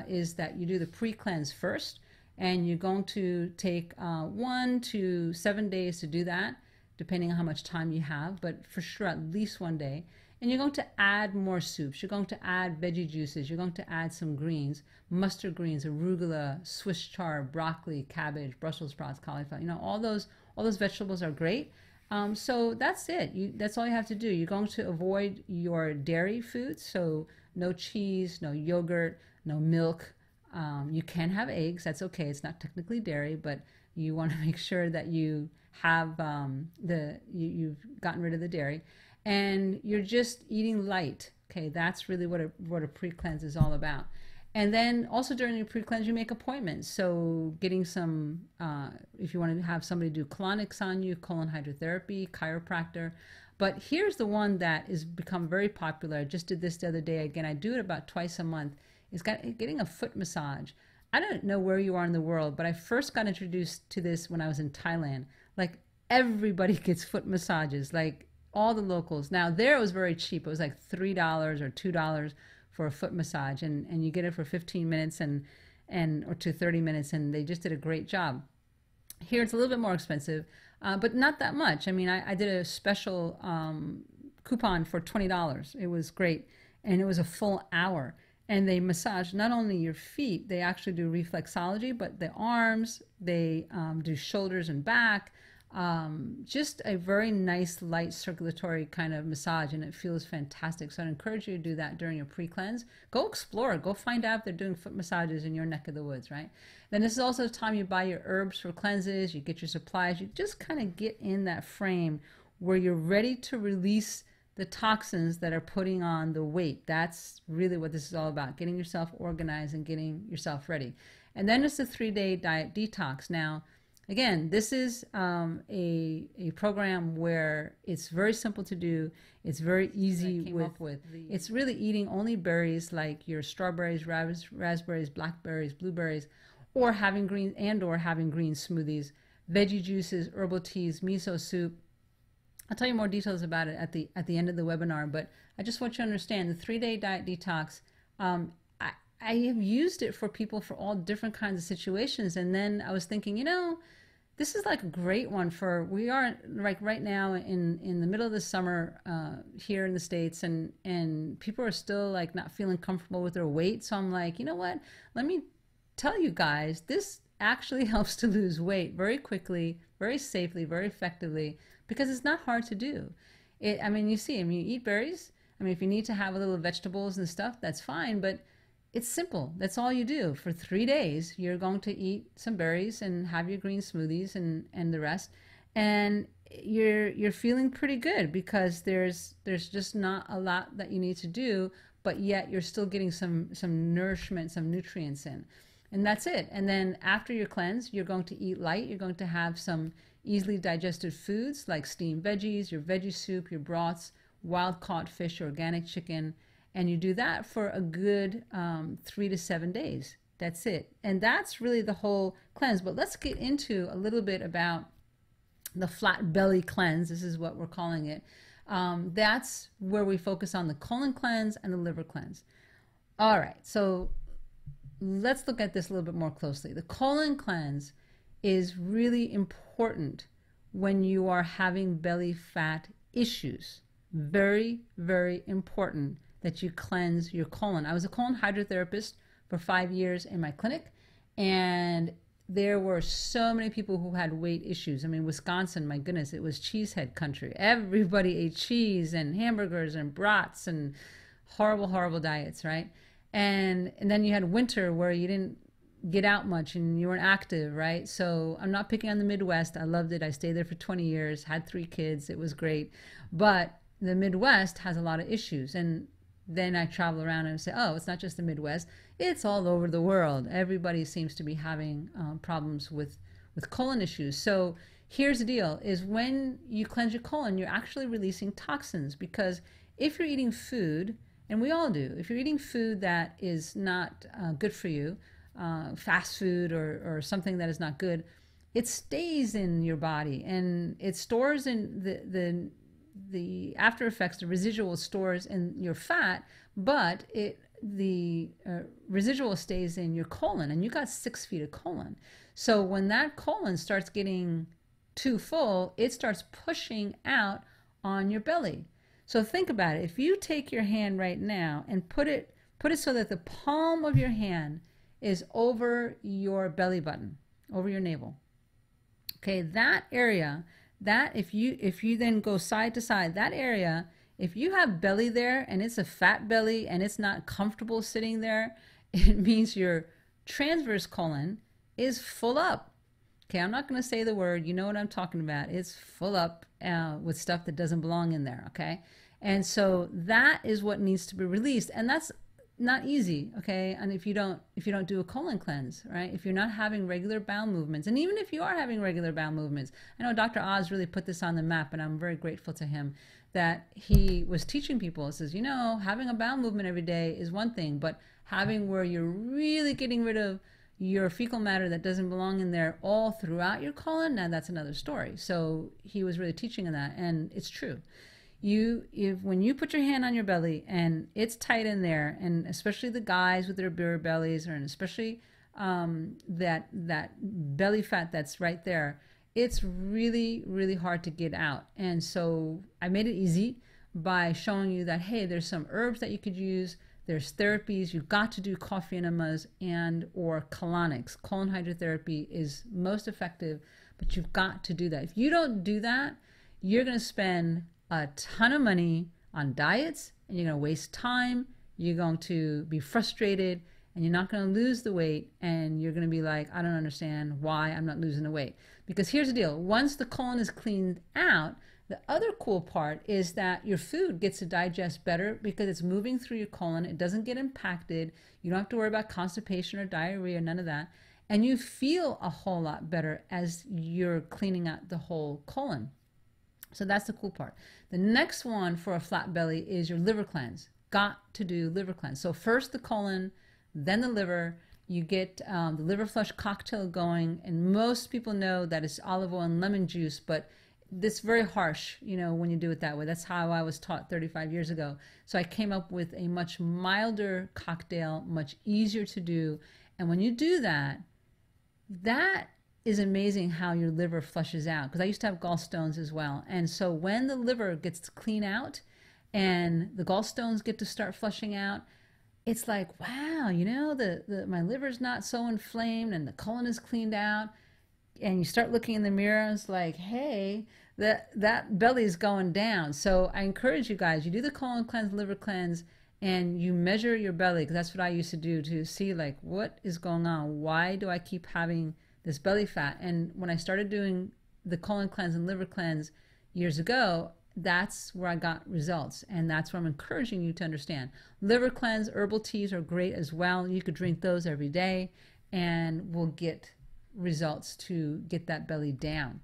is that you do the pre-cleanse first, and you're going to take 1 to 7 days to do that. depending on how much time you have, but for sure at least one day. And you're going to add more soups. You're going to add veggie juices. You're going to add some greens, mustard greens, arugula, Swiss chard, broccoli, cabbage, Brussels sprouts, cauliflower. All those vegetables are great. So that's it. That's all you have to do. You're going to avoid your dairy foods. So no cheese, no yogurt, no milk. You can have eggs. That's okay. It's not technically dairy, but you want to make sure that you have you've gotten rid of the dairy, and you're just eating light. Okay, that's really what a pre-cleanse is all about. And then also during your pre-cleanse, you make appointments. So getting some, if you want to have somebody do colonics on you, colon hydrotherapy, chiropractor. But here's the one that has become very popular. I just did this the other day. Again, I do it about twice a month. Is getting a foot massage. I don't know where you are in the world, but I first got introduced to this when I was in Thailand. Like everybody gets foot massages, like all the locals. Now there it was very cheap. It was like $3 or $2 for a foot massage, and you get it for 15 minutes and or to 30 minutes, and they just did a great job. Here it's a little bit more expensive, but not that much. I mean, I did a special coupon for $20. It was great, and it was a full hour. And they massage not only your feet, they actually do reflexology, but the arms, they do shoulders and back. Just a very nice, light circulatory kind of massage, and it feels fantastic. So I'd encourage you to do that during your pre-cleanse. Go explore, go find out if they're doing foot massages in your neck of the woods, right? Then this is also the time you buy your herbs for cleanses, you get your supplies, you just kind of get in that frame where you're ready to release the toxins that are putting on the weight. That's really what this is all about, getting yourself organized and getting yourself ready. And then it's a 3-day diet detox. Now, again, this is a program where it's very simple to do. It's very easy with. It's really eating only berries like your strawberries, raspberries, blackberries, blueberries, or having green smoothies, veggie juices, herbal teas, miso soup. I'll tell you more details about it at the end of the webinar, but I just want you to understand the 3-day diet detox. I have used it for people for all different kinds of situations, and then I was thinking, this is like a great one we are like right now in the middle of the summer here in the States, and people are still like not feeling comfortable with their weight. So I'm like, you know what? Let me tell you guys, this actually helps to lose weight very quickly, very safely, very effectively, because it's not hard to do. You eat berries. If you need to have a little vegetables and stuff, that's fine, but it's simple. That's all you do. For 3 days, you're going to eat some berries and have your green smoothies and the rest. And you're feeling pretty good because there's just not a lot that you need to do, but yet you're still getting some nourishment, some nutrients in. And that's it. And then after your cleanse, you're going to eat light. You're going to have some easily digested foods like steamed veggies, your veggie soup, your broths, wild caught fish, organic chicken. And you do that for a good 3 to 7 days. That's it. And that's really the whole cleanse. But let's get into a little bit about the flat belly cleanse. This is what we're calling it. That's where we focus on the colon cleanse and the liver cleanse. All right. So let's look at this a little bit more closely. The colon cleanse is really important when you are having belly fat issues. Very, very important that you cleanse your colon. I was a colon hydrotherapist for 5 years in my clinic, and there were so many people who had weight issues. Wisconsin, my goodness, it was cheesehead country. Everybody ate cheese and hamburgers and brats and horrible, horrible diets, right? And then you had winter where you didn't get out much and you weren't active, right? So I'm not picking on the Midwest. I loved it. I stayed there for 20 years, had 3 kids. It was great. But the Midwest has a lot of issues. And then I travel around and say, oh, it's not just the Midwest. It's all over the world. Everybody seems to be having problems with colon issues. So here's the deal, is when you cleanse your colon, you're actually releasing toxins, because if you're eating food, and we all do, if you're eating food that is not good for you, fast food or something that is not good, it stays in your body and it stores in the after effects, the residual stores in your fat, but the residual stays in your colon, and you got 6 feet of colon. So when that colon starts getting too full, it starts pushing out on your belly. So think about it. If you take your hand right now and put it so that the palm of your hand is over your belly button, over your navel. Okay, that area, that if you then go side to side, that area, if you have belly there and it's a fat belly and it's not comfortable sitting there, it means your transverse colon is full up. Okay, I'm not going to say the word. You know what I'm talking about. It's full up with stuff that doesn't belong in there. Okay, and so that is what needs to be released, and that's not easy. Okay, and if you don't do a colon cleanse, right? If you're not having regular bowel movements, and even if you are having regular bowel movements, I know Dr. Oz really put this on the map, and I'm very grateful to him that he was teaching people. He says, you know, having a bowel movement every day is one thing, but having where you're really getting rid of your fecal matter that doesn't belong in there all throughout your colon, now that's another story. So he was really teaching in that, and it's true. When you put your hand on your belly and it's tight in there, and especially the guys with their beer bellies, and especially that belly fat that's right there, it's really, really hard to get out. And so I made it easy by showing you that, hey, there's some herbs that you could use. There's therapies. You've got to do coffee enemas and or colonics. Colon hydrotherapy is most effective, but you've got to do that. If you don't do that, you're going to spend a ton of money on diets, and you're going to waste time. You're going to be frustrated, and you're not going to lose the weight, and you're going to be like, I don't understand why I'm not losing the weight. Because here's the deal. Once the colon is cleaned out, the other cool part is that your food gets to digest better because it's moving through your colon. It doesn't get impacted. You don't have to worry about constipation or diarrhea, none of that. And you feel a whole lot better as you're cleaning out the whole colon. So that's the cool part. The next one for a flat belly is your liver cleanse. Got to do liver cleanse. So first the colon, then the liver. You get the liver flush cocktail going, and most people know that it's olive oil and lemon juice, but it's very harsh, you know, when you do it that way. That's how I was taught 35 years ago. So I came up with a much milder cocktail, much easier to do. And when you do that, that is amazing how your liver flushes out. Because I used to have gallstones as well. And so when the liver gets clean out and the gallstones get to start flushing out, it's like, wow, you know, my liver's not so inflamed and the colon is cleaned out. And you start looking in the mirror, and it's like, hey, that belly is going down. So I encourage you guys, you do the colon cleanse, liver cleanse, and you measure your belly, because that's what I used to do to see, like, what is going on? Why do I keep having this belly fat? And when I started doing the colon cleanse and liver cleanse years ago, that's where I got results. And that's what I'm encouraging you to understand. Liver cleanse, herbal teas are great as well. You could drink those every day, and we'll get results to get that belly down.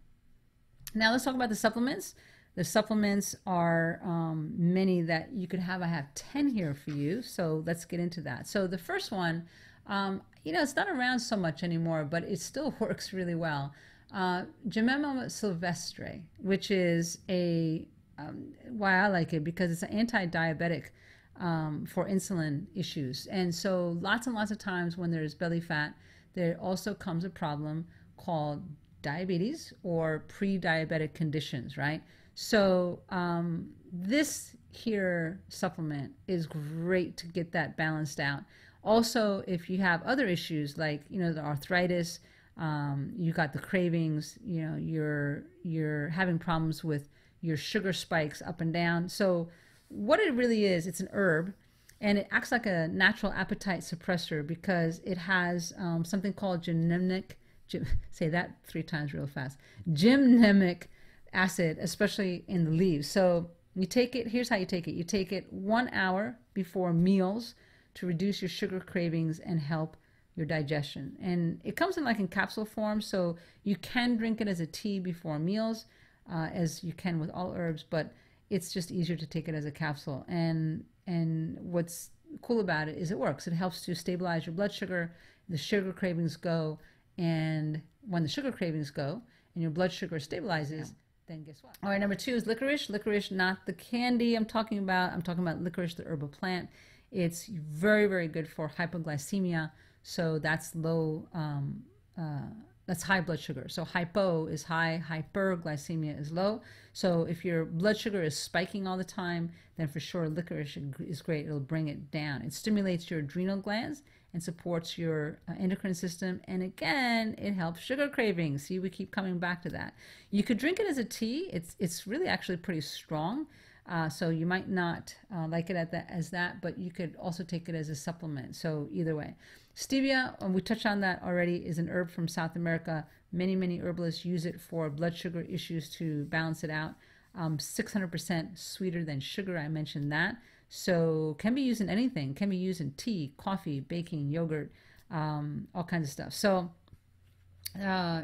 Now let's talk about the supplements. The supplements are many that you could have. I have 10 here for you, so let's get into that. So the first one, you know, it's not around so much anymore, but it still works really well. Gemema sylvestre, which is why I like it, because it's an anti-diabetic for insulin issues. And so lots and lots of times when there's belly fat, there also comes a problem called diabetes or pre-diabetic conditions, right? So this here supplement is great to get that balanced out. Also, if you have other issues like, you know, the arthritis, you got the cravings, you know, you're having problems with your sugar spikes up and down. So what it really is, it's an herb. And it acts like a natural appetite suppressor because it has something called say that 3 times real fast, gymnemic acid, especially in the leaves. So you take it, here's how you take it. You take it 1 hour before meals to reduce your sugar cravings and help your digestion. And it comes in capsule form, so you can drink it as a tea before meals, as you can with all herbs, but it's just easier to take it as a capsule. And what's cool about it is it works. It helps to stabilize your blood sugar. The sugar cravings go, and when the sugar cravings go and your blood sugar stabilizes, then guess what? All right, number 2 is licorice. Licorice, not the candy I'm talking about. I'm talking about licorice, the herbal plant. It's very, very good for hypoglycemia. So that's low that's high blood sugar. So hypo is high, hyperglycemia is low. So if your blood sugar is spiking all the time, then for sure licorice is great. It'll bring it down. It stimulates your adrenal glands and supports your endocrine system. And again, it helps sugar cravings. See, we keep coming back to that. You could drink it as a tea. It's really actually pretty strong. So you might not like it as that, but you could also take it as a supplement. So either way. Stevia, we touched on that already, is an herb from South America. Many herbalists use it for blood sugar issues to balance it out. 600% sweeter than sugar, I mentioned that. So can be used in anything. Can be used in tea, coffee, baking, yogurt, all kinds of stuff. So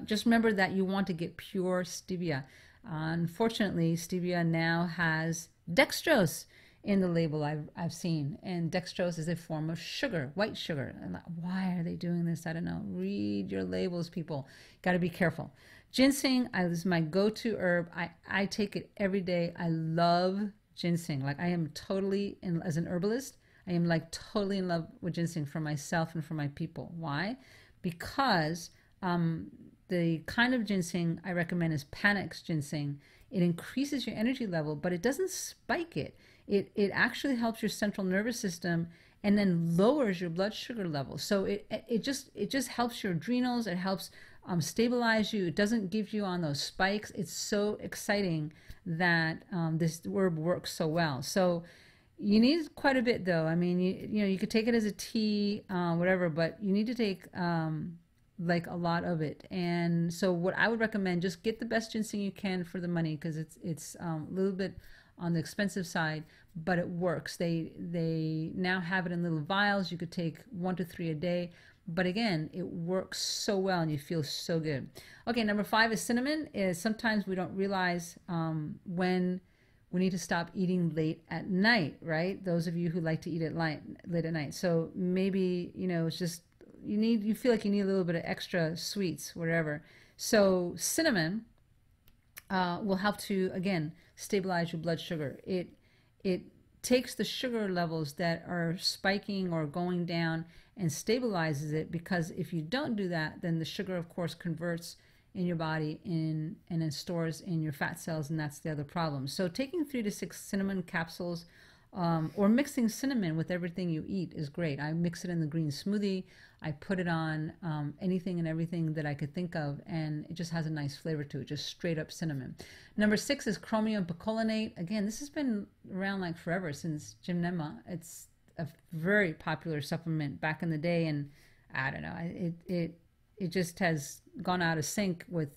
just remember that you want to get pure stevia. Unfortunately, stevia now has dextrose in the label I've seen, and dextrose is a form of sugar, white sugar. And why are they doing this? I don't know. Read your labels, people. Got to be careful. Ginseng is my go-to herb. I take it every day. I love ginseng. Like I am totally, as an herbalist, I am like totally in love with ginseng for myself and for my people. Why? Because the kind of ginseng I recommend is Panax ginseng. It increases your energy level, but it doesn't spike it. It actually helps your central nervous system and then lowers your blood sugar level. So it just helps your adrenals. It helps stabilize you. It doesn't give you on those spikes. It's so exciting that this herb works so well. So you need quite a bit though. I mean, you know, you could take it as a tea, whatever, but you need to take like a lot of it. And so what I would recommend, just get the best ginseng you can for the money, because it's a little bit on the expensive side, but it works. They now have it in little vials. You could take 1 to 3 a day, but again, it works so well and you feel so good. Okay, number 5 is cinnamon. Sometimes we don't realize when we need to stop eating late at night, right? Those of you who like to eat at late at night. So maybe, you know, it's just you feel like you need a little bit of extra sweets, whatever. So cinnamon will help to, again, stabilize your blood sugar. It takes the sugar levels that are spiking or going down and stabilizes it, because if you don't do that, then the sugar, of course, converts in your body and then stores in your fat cells, and that's the other problem. So taking 3 to 6 cinnamon capsules or mixing cinnamon with everything you eat is great. I mix it in the green smoothie. I put it on anything and everything that I could think of, and it just has a nice flavor to it, just straight up cinnamon. Number 6 is chromium picolinate. Again, this has been around like forever, since Gymnema. It's a very popular supplement back in the day, and I don't know, it just has gone out of sync with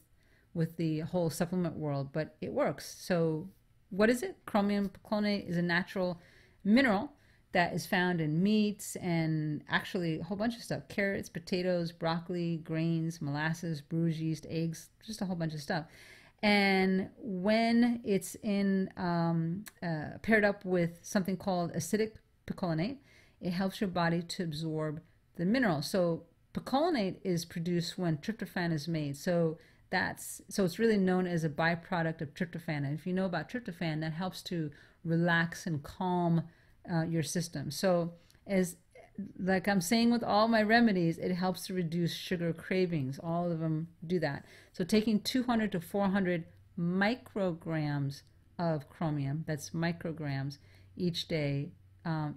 the whole supplement world, but it works. So what is it? Chromium picolinate is a natural mineral that is found in meats and actually a whole bunch of stuff: carrots, potatoes, broccoli, grains, molasses, brews yeast, eggs, just a whole bunch of stuff. And when it's in paired up with something called acidic picolinate, it helps your body to absorb the mineral. So picolinate is produced when tryptophan is made. So it's really known as a byproduct of tryptophan. And if you know about tryptophan, that helps to relax and calm your system. So as like I'm saying with all my remedies, it helps to reduce sugar cravings. All of them do that. So taking 200 to 400 micrograms of chromium, that's micrograms, each day,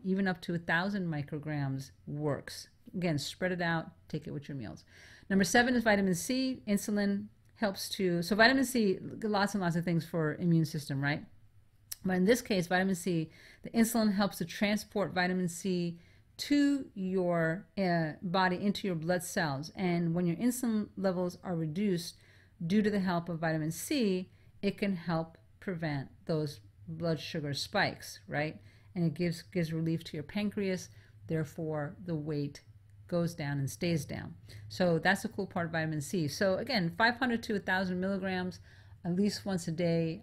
even up to 1,000 micrograms works. Again, spread it out, take it with your meals. Number 7 is vitamin C. Insulin helps to, so vitamin C, lots and lots of things for immune system, right? But in this case, vitamin C, the insulin helps to transport vitamin C to your body, into your blood cells. And when your insulin levels are reduced due to the help of vitamin C, it can help prevent those blood sugar spikes, right? And it gives relief to your pancreas. Therefore, the weight goes down and stays down. So that's the cool part of vitamin C. So again, 500 to 1,000 milligrams at least once a day.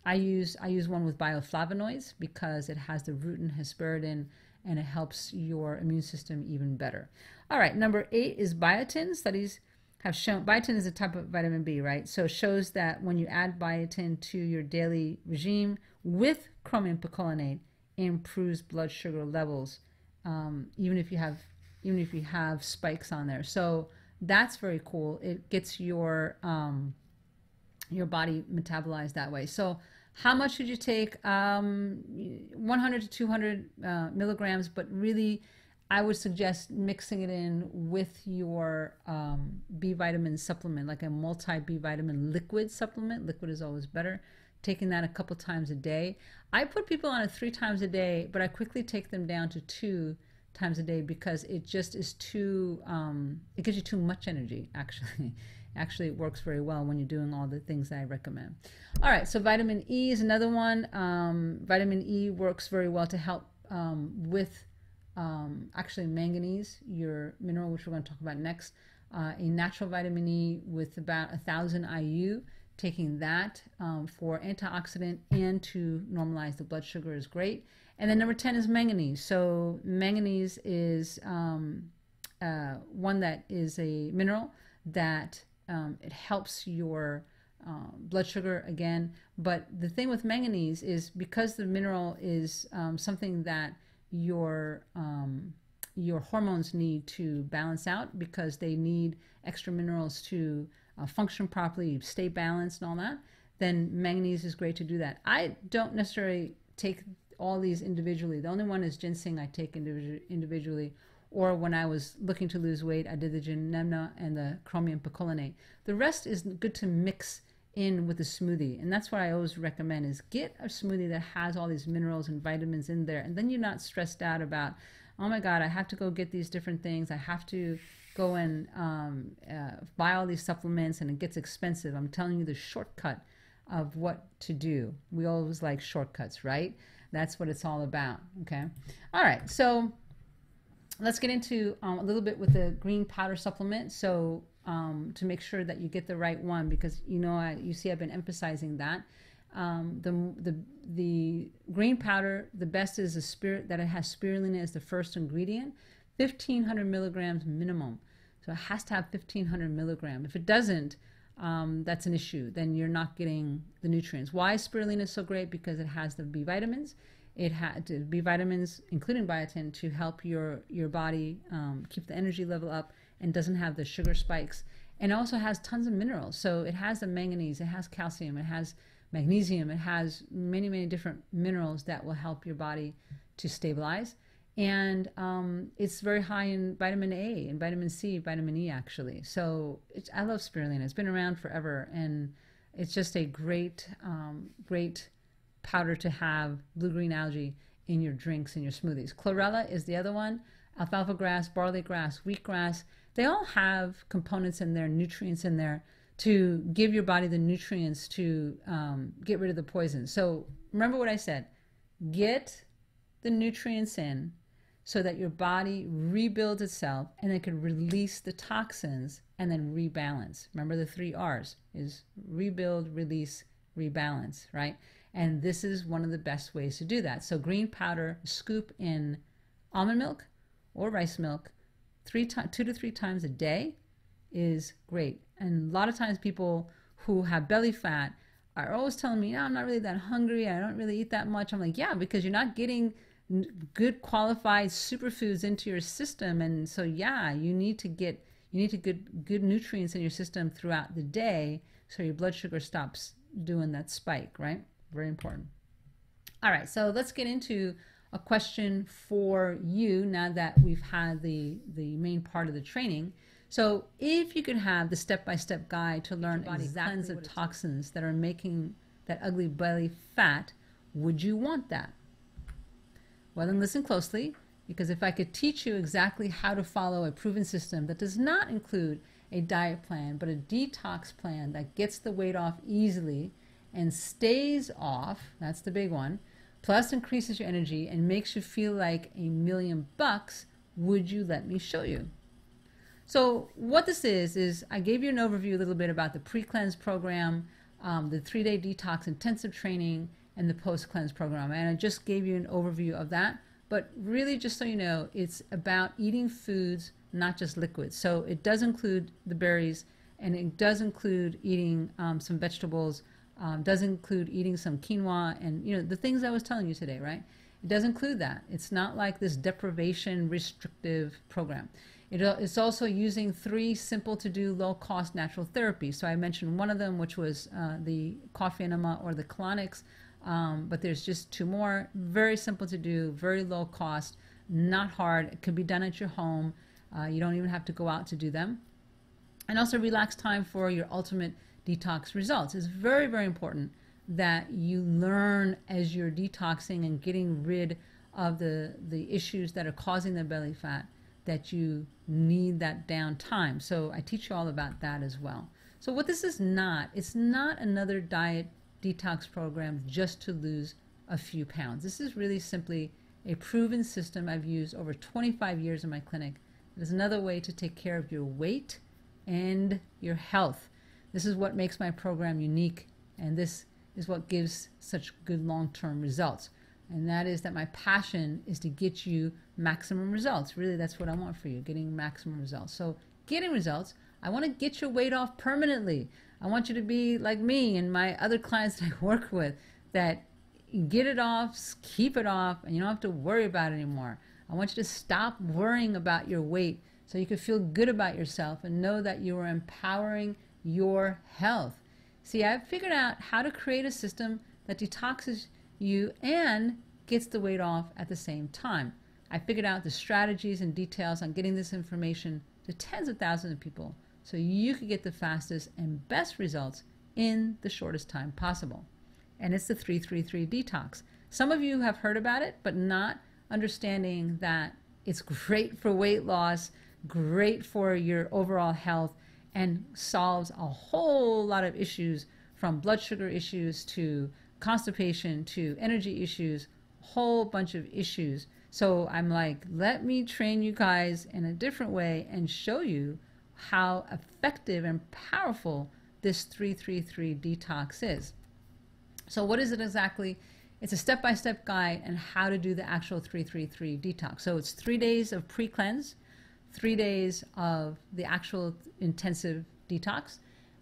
I use one with bioflavonoids because it has the rutin hesperidin and it helps your immune system even better. All right, number 8 is biotin. Studies have shown biotin is a type of vitamin B, right? So it shows that when you add biotin to your daily regime with chromium picolinate, it improves blood sugar levels, even if you have spikes on there. So That's very cool. It gets your body metabolized that way. So how much should you take? 100 to 200 milligrams, but really I would suggest mixing it in with your B vitamin supplement, like a multi B vitamin liquid supplement. Liquid is always better. Taking that a couple times a day. I put people on it 3 times a day, but I quickly take them down to 2 times a day because it just is too, it gives you too much energy, actually. Actually, it works very well when you're doing all the things that I recommend. All right, so vitamin E is another one. Vitamin E works very well to help with actually manganese, your mineral, which we're going to talk about next. A natural vitamin E with about 1,000 IU. Taking that for antioxidant and to normalize the blood sugar is great. And then number 10 is manganese. So manganese is one that is a mineral that it helps your blood sugar again. But the thing with manganese is because the mineral is something that your hormones need to balance out, because they need extra minerals to function properly, stay balanced and all that, then manganese is great to do that. I don't necessarily take all these individually. The only one is ginseng I take individually, or when I was looking to lose weight, I did the gymnema and the chromium picolinate. The rest is good to mix in with a smoothie, and that's what I always recommend, is get a smoothie that has all these minerals and vitamins in there, and then you're not stressed out about, oh my God, I have to go get these different things, I have to go and buy all these supplements, and it gets expensive. I'm telling you the shortcut of what to do. We always like shortcuts, right? That's what it's all about, okay? All right, so let's get into a little bit with the green powder supplement. So to make sure that you get the right one, because you see I've been emphasizing that. The green powder, the best is the spirit, that it has spirulina as the first ingredient. 1,500 milligrams minimum. So it has to have 1,500 milligrams. If it doesn't, that's an issue. Then you're not getting the nutrients. Why is spirulina so great? Because it has the B vitamins. It had B vitamins, including biotin, to help your body keep the energy level up, and doesn't have the sugar spikes. And it also has tons of minerals. So it has the manganese, it has calcium, it has magnesium, it has many, many different minerals that will help your body to stabilize. And it's very high in vitamin A and vitamin C, vitamin E actually. So I love spirulina. It's been around forever, and it's just a great, great powder to have, blue-green algae, in your drinks and your smoothies. Chlorella is the other one. Alfalfa grass, barley grass, wheatgrass. They all have components in there, nutrients in there, to give your body the nutrients to get rid of the poison. So remember what I said. Get the nutrients in so that your body rebuilds itself, and it can release the toxins and then rebalance. Remember the 3 R's is rebuild, release, rebalance, right? And this is one of the best ways to do that. So green powder, scoop in almond milk or rice milk 2 to 3 times a day is great. And a lot of times people who have belly fat are always telling me, I'm not really that hungry, I don't really eat that much. I'm like, yeah, because you're not getting good qualified superfoods into your system. And so yeah, you need to get good nutrients in your system throughout the day, so your blood sugar stops doing that spike, right? Very important. All right, so let's get into a question for you now that we've had the main part of the training. So if you could have the step-by-step guide to learn exactly kinds of toxins that are making that ugly belly fat, would you want that? Well, then listen closely, because if I could teach you exactly how to follow a proven system that does not include a diet plan, but a detox plan that gets the weight off easily and stays off, that's the big one, plus increases your energy and makes you feel like $1,000,000, would you let me show you? So what this is I gave you an overview a little bit about the pre-cleanse program, the 3-day detox intensive training, and the post-cleanse program. And I just gave you an overview of that. But really, just so you know, it's about eating foods, not just liquids. So it does include the berries, and it does include eating some vegetables, does include eating some quinoa, and the things I was telling you today, right? It does include that. It's not like this deprivation restrictive program. It's also using 3 simple to do low cost natural therapies. So I mentioned one of them, which was the coffee enema or the colonics, but there's just 2 more. Very simple to do, very low cost, not hard. It can be done at your home. You don't even have to go out to do them. And also relax time for your ultimate detox results. It's very, very important that you learn as you're detoxing and getting rid of the issues that are causing the belly fat, that you need that downtime. So I teach you all about that as well. So what this is not, it's not another diet detox program just to lose a few pounds. This is really simply a proven system I've used over 25 years in my clinic. It is another way to take care of your weight and your health. This is what makes my program unique, and this is what gives such good long-term results. And that is that my passion is to get you maximum results. Really, that's what I want for you, getting maximum results. So getting results, I want to get your weight off permanently. I want you to be like me and my other clients that I work with, that you get it off, keep it off, and you don't have to worry about it anymore. I want you to stop worrying about your weight so you can feel good about yourself and know that you are empowering your health. See, I've figured out how to create a system that detoxes you and gets the weight off at the same time. I figured out the strategies and details on getting this information to tens of thousands of people so you could get the fastest and best results in the shortest time possible. And it's the 333 detox. Some of you have heard about it, but not understanding that it's great for weight loss, great for your overall health, and solves a whole lot of issues, from blood sugar issues to constipation to energy issues, a whole bunch of issues. So I'm like, let me train you guys in a different way and show you how effective and powerful this 333 detox is. So what is it exactly? It's a step-by-step guide on how to do the actual 333 detox. So it's 3 days of pre-cleanse, 3 days of the actual intensive detox,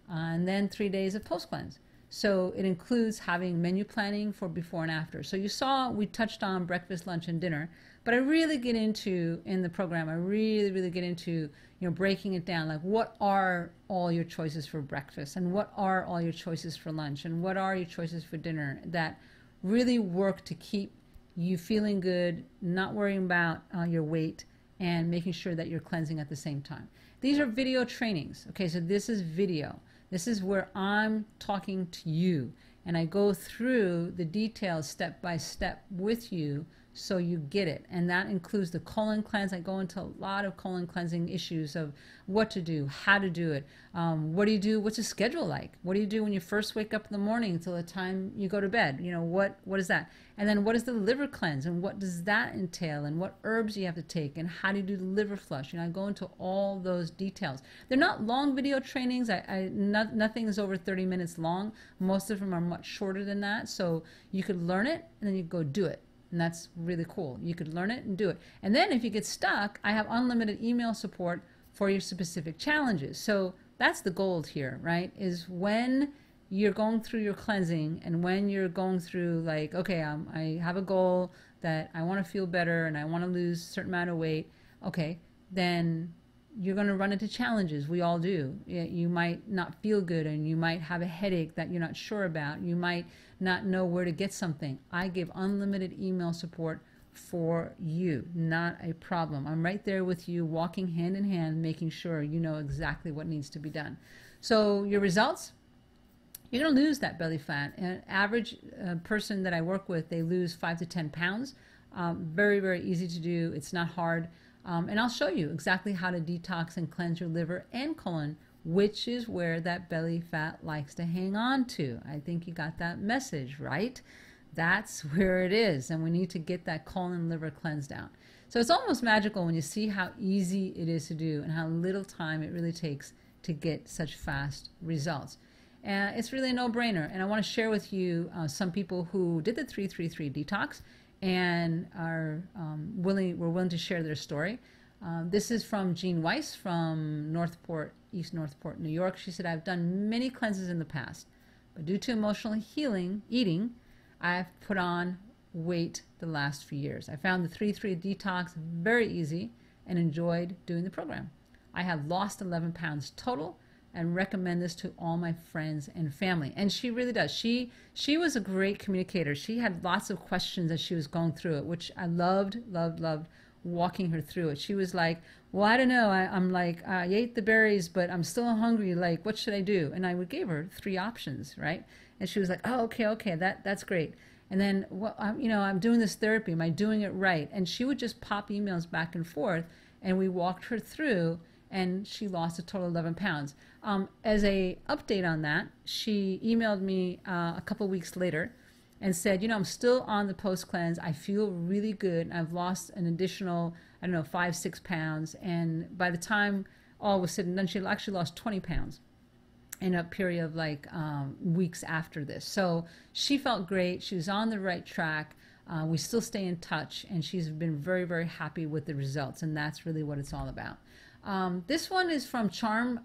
and then 3 days of post-cleanse. So it includes having menu planning for before and after. So you saw we touched on breakfast, lunch, and dinner, but I really get into, in the program, I really get into, breaking it down, like what are all your choices for breakfast, and what are all your choices for lunch, and what are your choices for dinner that really work to keep you feeling good, not worrying about your weight, and making sure that you're cleansing at the same time. These are video trainings. Okay, so this is video. This is where I'm talking to you, and I go through the details step by step with you so you get it. And that includes the colon cleanse. I go into a lot of colon cleansing issues of what to do, how to do it, what do you do, what's the schedule like, what do you do when you first wake up in the morning until the time you go to bed, what is that? And then what is the liver cleanse, and what does that entail, and what herbs you have to take, and how do you do the liver flush? I go into all those details. They're not long video trainings. Nothing is over 30 minutes long. Most of them are much shorter than that. So you could learn it and then you go do it. And that's really cool. You could learn it and do it. And then if you get stuck, I have unlimited email support for your specific challenges. So that's the gold here, right? Is when you're going through your cleansing, and when you're going through like, okay, I have a goal that I want to feel better and I want to lose a certain amount of weight. Okay, then you're going to run into challenges. We all do. You might not feel good, and you might have a headache that you're not sure about. You might not know where to get something. I give unlimited email support for you. Not a problem. I'm right there with you, walking hand in hand, making sure you know exactly what needs to be done. So your results, you're going to lose that belly fat. An average person that I work with, they lose 5 to 10 pounds. Very, very easy to do. It's not hard. And I'll show you exactly how to detox and cleanse your liver and colon, which is where that belly fat likes to hang on to. I think you got that message, right? That's where it is. And we need to get that colon liver cleansed out. So it's almost magical when you see how easy it is to do and how little time it really takes to get such fast results. It's really a no-brainer. And I want to share with you some people who did the 333 detox and were willing to share their story. This is from Jean Weiss from East Northport, New York. She said, I've done many cleanses in the past, but due to emotional eating, I've put on weight the last few years. I found the 333 detox very easy, and enjoyed doing the program. I have lost 11 pounds total and recommend this to all my friends and family. And she really does. She was a great communicator. She had lots of questions as she was going through it, which I loved walking her through it. She was like, well, I don't know. I'm like, I ate the berries, but I'm still hungry. Like, what should I do? And I would give her 3 options, right? And she was like, oh, okay, that's great. And then, well, I'm doing this therapy. Am I doing it right? And she would just pop emails back and forth, and we walked her through, and she lost a total of 11 pounds. As a update on that, she emailed me a couple weeks later and said, I'm still on the post cleanse. I feel really good. I've lost an additional, 5-6 pounds. And by the time all was said and done, she actually lost 20 pounds in a period of like weeks after this. So she felt great. She was on the right track. We still stay in touch, and she's been very, very happy with the results. And that's really what it's all about. This one is from Charm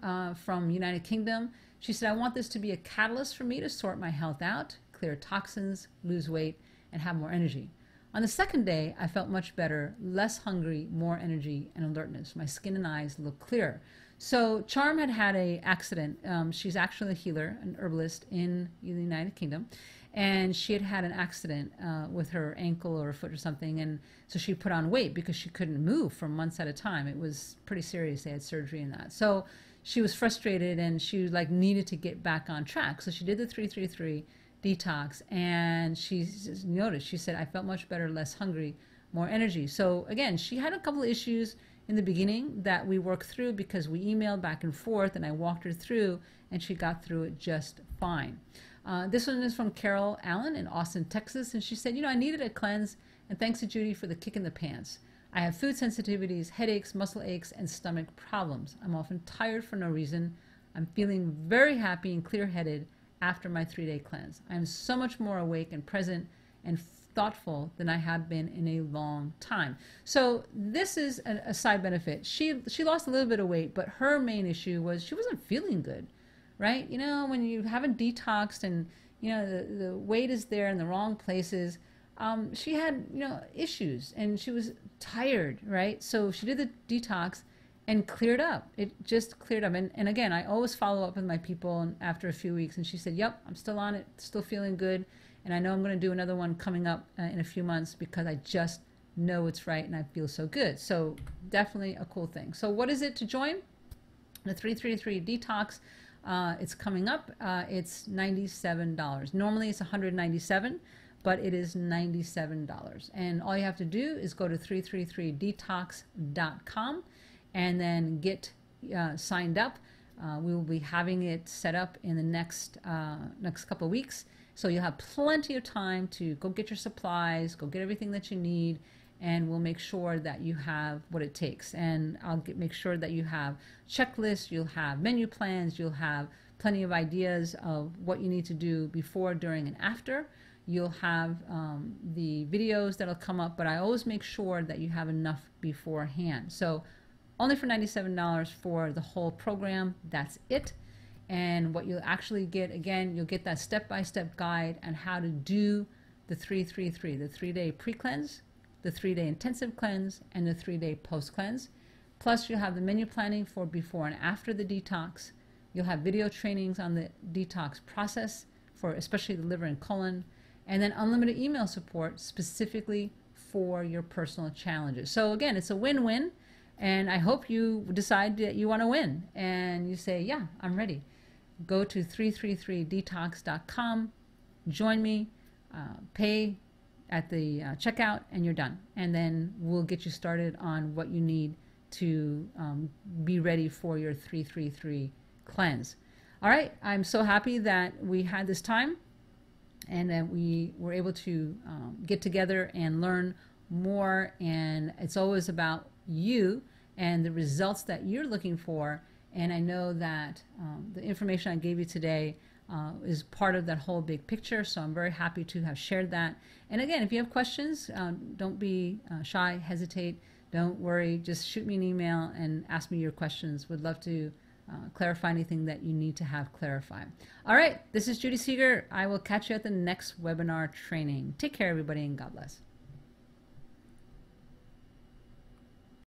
from United Kingdom. She said, I want this to be a catalyst for me to sort my health out, clear toxins, lose weight, and have more energy. On the second day, I felt much better, less hungry, more energy and alertness. My skin and eyes look clearer. So Charm had an accident. She's actually a healer, an herbalist in the United Kingdom. And she had an accident with her ankle or foot or something. And so she put on weight because she couldn't move for months at a time. It was pretty serious. They had surgery in that. So she was frustrated, and she needed to get back on track. So she did the 333 detox, and she noticed, she said, I felt much better, less hungry, more energy. So again, she had a couple of issues in the beginning that we worked through because we emailed back and forth, and I walked her through, and she got through it just fine. This one is from Carol Allen in Austin, Texas, and she said, I needed a cleanse, and thanks to Judy for the kick in the pants. I have food sensitivities, headaches, muscle aches, and stomach problems. I'm often tired for no reason. I'm feeling very happy and clear-headed after my 3-day cleanse. I am so much more awake and present and thoughtful than I have been in a long time. So this is a side benefit. She lost a little bit of weight, but her main issue was she wasn't feeling good, right? When you haven't detoxed and the weight is there in the wrong places, she had issues, and she was tired, right? So she did the detox and cleared up. It just cleared up. And again, I always follow up with my people after a few weeks, and she said, yep, I'm still on it, still feeling good. And I know I'm going to do another one coming up in a few months because I just know it's right and I feel so good. So definitely a cool thing. So what is it to join? The 333 detox. It's coming up. It's $97. Normally it's $197, but it is $97. And all you have to do is go to 333detox.com and then get signed up. We will be having it set up in the next couple of weeks. So you'll have plenty of time to go get your supplies, go get everything that you need, and we'll make sure that you have what it takes. And I'll make sure that you have checklists, you'll have menu plans, you'll have plenty of ideas of what you need to do before, during, and after. You'll have the videos that'll come up, but I always make sure that you have enough beforehand. So only for $97 for the whole program. That's it. And what you'll actually get, again, you'll get that step-by-step guide on how to do the 333, the 3-day pre-cleanse, the 3-day intensive cleanse, and the 3-day post-cleanse. Plus, you'll have the menu planning for before and after the detox. You'll have video trainings on the detox process for especially the liver and colon, and then unlimited email support specifically for your personal challenges. So again, it's a win-win, and I hope you decide that you want to win, and you say, yeah, I'm ready. Go to 333detox.com, join me, pay at the checkout, and you're done. And then we'll get you started on what you need to be ready for your 333 cleanse. All right, I'm so happy that we had this time and that we were able to get together and learn more. And it's always about you and the results that you're looking for. And I know that the information I gave you today is part of that whole big picture. So I'm very happy to have shared that. And again, if you have questions, don't be shy, hesitate, don't worry. Just shoot me an email and ask me your questions. Would love to clarify anything that you need to have clarified. All right, this is Judy Seeger. I will catch you at the next webinar training. Take care, everybody, and God bless.